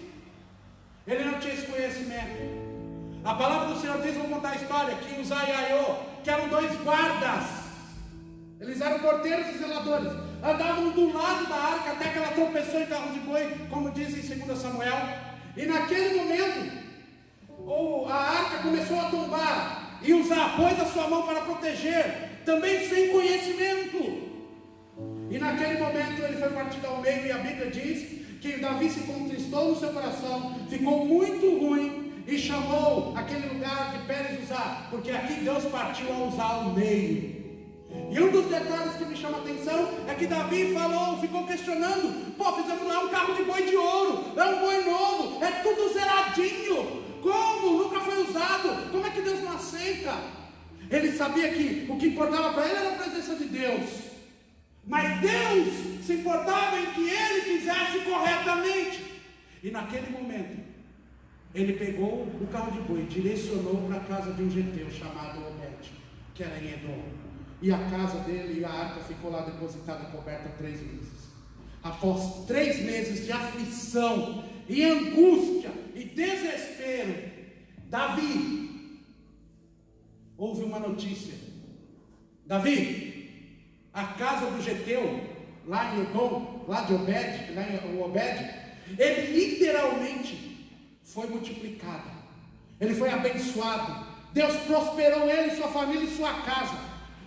Ele não tinha esse conhecimento. A palavra do Senhor diz, vou contar a história, que Uzá e Aiô, que eram dois guardas, eles eram porteiros e zeladores, andavam do lado da arca até que ela tropeçou em carros de boi, como diz em 2 Samuel. E naquele momento, a arca começou a tombar, e Uzá pôs a sua mão para proteger, também sem conhecimento. E naquele momento ele foi partido ao meio, e a Bíblia diz que Davi se contristou no seu coração, ficou muito ruim, e chamou aquele lugar de Pérez Uzá, porque aqui Deus partiu a Uzá ao meio. E um dos detalhes que me chama a atenção é que Davi falou, ficou questionando: pô, fizemos lá um carro de boi de ouro, é um boi novo, é tudo zeradinho, como? Nunca foi usado, como é que Deus não aceita? Ele sabia que o que importava para ele era a presença de Deus, mas Deus se importava em que ele fizesse corretamente. E naquele momento ele pegou o carro de boi, direcionou para a casa de um geteu chamado Obed, que era em Edom. E a casa dele e a arca ficou lá depositada, coberta 3 meses. Após 3 meses de aflição e angústia e desespero, Davi ouve uma notícia: Davi, a casa do Geteu, lá em Edom, lá de Obed, lá em Obed, ele literalmente foi multiplicado, ele foi abençoado, Deus prosperou ele, sua família e sua casa.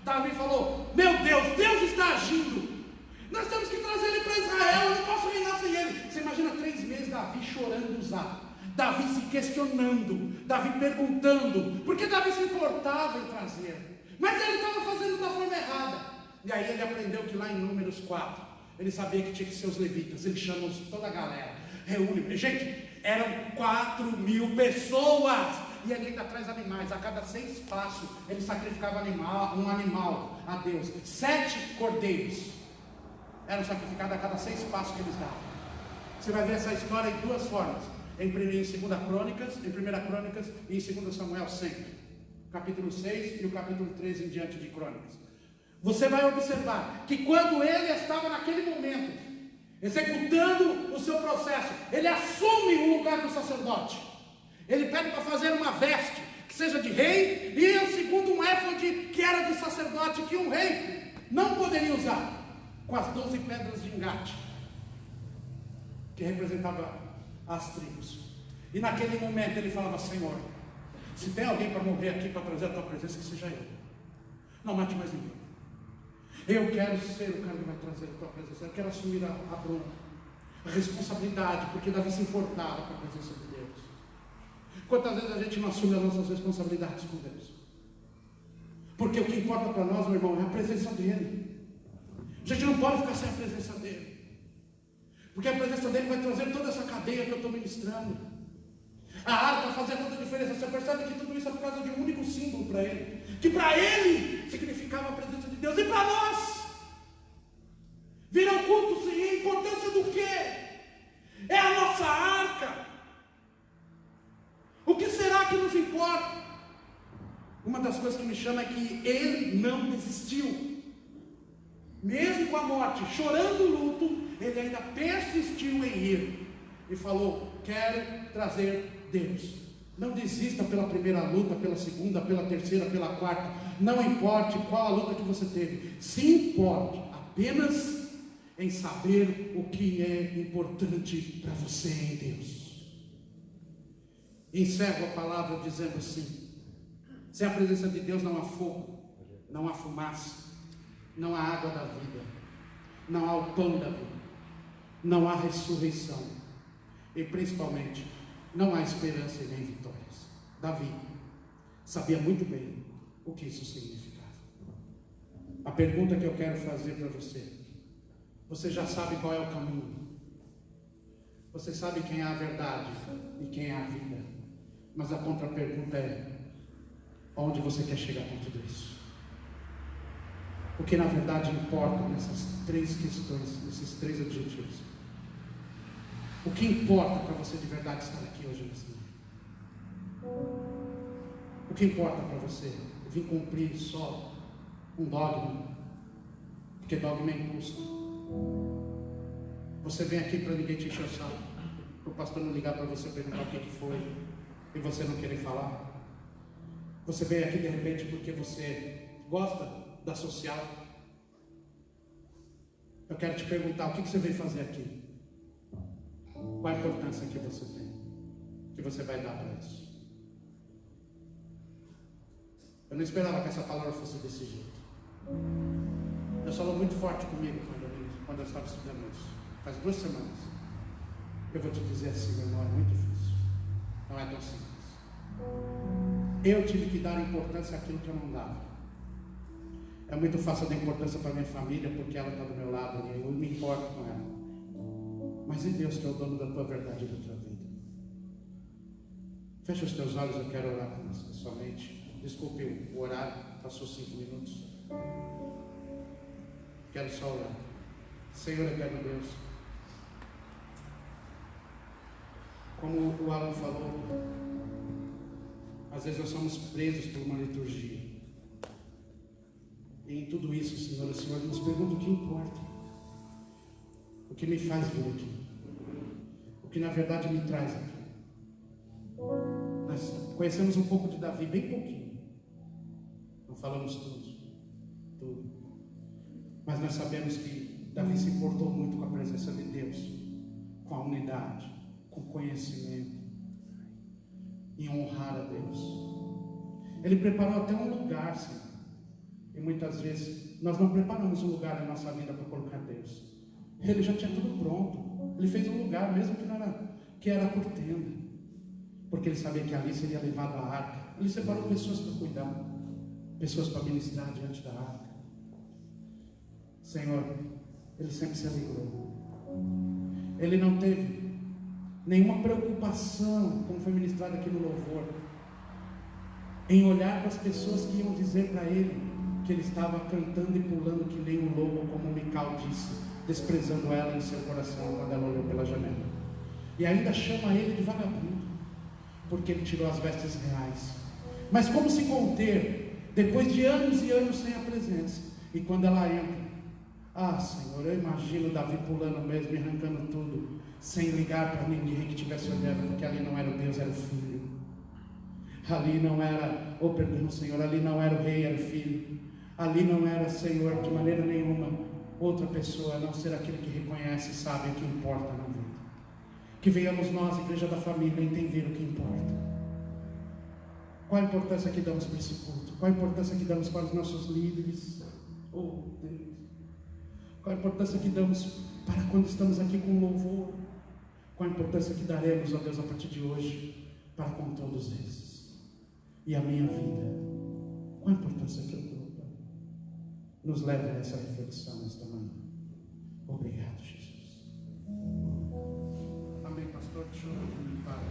Davi falou: meu Deus, Deus está agindo, nós temos que trazer ele para Israel, eu não posso reinar sem ele. Você imagina 3 meses Davi chorando usar, Davi se questionando, Davi perguntando, porque Davi se importava em trazer, mas ele estava fazendo da forma errada. E aí ele aprendeu que lá em Números 4, ele sabia que tinha que ser os levitas, ele chama toda a galera, reúne, gente, eram 4.000 pessoas, e ele ainda traz animais, a cada 6 passos, ele sacrificava um animal a Deus, 7 cordeiros, eram sacrificados a cada 6 passos que eles davam. Você vai ver essa história em 2 formas, em 2 Crônicas, em 1 Crônicas e em 2 Samuel sempre, capítulo 6 e o capítulo 13 em diante de Crônicas. Você vai observar que quando ele estava naquele momento, executando o seu processo, ele assume o lugar do sacerdote, ele pede para fazer uma veste, que seja de rei, e o segundo um éfode, que era de sacerdote, que um rei não poderia usar, com as 12 pedras de engate, que representava as tribos. E naquele momento ele falava: Senhor, se tem alguém para morrer aqui, para trazer a tua presença, que seja eu, não mate mais ninguém. Eu quero ser o cara que vai trazer a tua presença, eu quero assumir a bronca, a responsabilidade, porque Davi se importava com a presença de Deus. Quantas vezes a gente não assume as nossas responsabilidades com Deus? Porque o que importa para nós, meu irmão, é a presença dele. A gente não pode ficar sem a presença dele, porque a presença dele vai trazer toda essa cadeia que eu estou ministrando. A harpa fazer toda a diferença. Você percebe que tudo isso é por causa de um único símbolo para ele, que para ele significava a presença de Deus. E para nós vir ao culto, sim, a importância do quê? É a nossa arca. O que será que nos importa? Uma das coisas que me chama é que ele não desistiu, mesmo com a morte, chorando o luto, ele ainda persistiu em ir e falou: quero trazer Deus. Não desista pela primeira luta, pela segunda, pela terceira, pela quarta. Não importe qual a luta que você teve, se importe apenas em saber o que é importante para você em Deus. Encerro a palavra dizendo assim: sem a presença de Deus não há fogo, não há fumaça, não há água da vida, não há o pão da vida, não há ressurreição, e principalmente não há esperança e nem vitórias. Davi sabia muito bem o que isso significava. A pergunta que eu quero fazer para você: você já sabe qual é o caminho? Você sabe quem é a verdade e quem é a vida? Mas a contra-pergunta é: onde você quer chegar com tudo isso? O que na verdade importa nessas 3 questões, nesses 3 objetivos? O que importa para você de verdade estar aqui hoje nessa manhã? O que importa para você? Vir cumprir só um dogma? Porque dogma é imposto. Você vem aqui para ninguém te encher o saco, para o pastor não ligar para você perguntar o que foi e você não querer falar. Você vem aqui de repente porque você gosta da social. Eu quero te perguntar: o que você veio fazer aqui? Qual a importância que você tem, que você vai dar para isso? Eu não esperava que essa palavra fosse desse jeito. Deus falou muito forte comigo quando eu estava estudando isso, faz 2 semanas. Eu vou te dizer assim, meu irmão, é muito difícil, não é tão simples. Eu tive que dar importância àquilo que eu não dava. É muito fácil dar importância para minha família, porque ela está do meu lado e eu me importo com ela. Mas e Deus, que é o dono da tua verdade e da tua vida? Fecha os teus olhos, eu quero orar com a sua mente. Desculpe o horário, passou 5 minutos. Quero só orar. Senhor eterno Deus, como o Alan falou, às vezes nós somos presos por uma liturgia. E em tudo isso, Senhor, o Senhor nos pergunta o que importa, o que me faz vir aqui, o que na verdade me traz aqui. Nós conhecemos um pouco de Davi, bem pouquinho, não falamos tudo. Mas nós sabemos que Davi se importou muito com a presença de Deus, com a unidade, com o conhecimento, em honrar a Deus. Ele preparou até um lugar, Senhor. E muitas vezes nós não preparamos um lugar na nossa vida para colocar Deus. Ele já tinha tudo pronto. Ele fez um lugar, mesmo que era por tenda, porque ele sabia que ali seria levado a arca. Ele separou pessoas para cuidar, pessoas para ministrar diante da arca. Senhor, ele sempre se alegrou. Ele não teve nenhuma preocupação, como foi ministrado aqui no louvor, em olhar para as pessoas que iam dizer para ele que ele estava cantando e pulando que nem um lobo, como Mical disse, desprezando ela em seu coração quando ela olhou pela janela. E ainda chama ele de vagabundo, porque ele tirou as vestes reais. Mas como se conter, depois de anos e anos sem a presença? E quando ela entra, Senhor, eu imagino Davi pulando mesmo e arrancando tudo, sem ligar para ninguém que estivesse olhando, porque ali não era o Deus, era o Filho. Ali não era, perdão, Senhor, ali não era o rei, era o Filho. Ali não era, Senhor, de maneira nenhuma outra pessoa, a não ser aquele que reconhece e sabe o que importa na vida. Que venhamos nós, igreja da família, entender o que importa. Qual a importância que damos para esse culto? Qual a importância que damos para os nossos líderes? Oh, Deus! Qual a importância que damos para quando estamos aqui com louvor? Qual a importância que daremos, ó Deus, a partir de hoje, para com todos esses? E a minha vida? Qual a importância que eu dou? Nos leva a essa reflexão esta manhã. Obrigado, Jesus. Amém, pastor. Deixa eu comentar.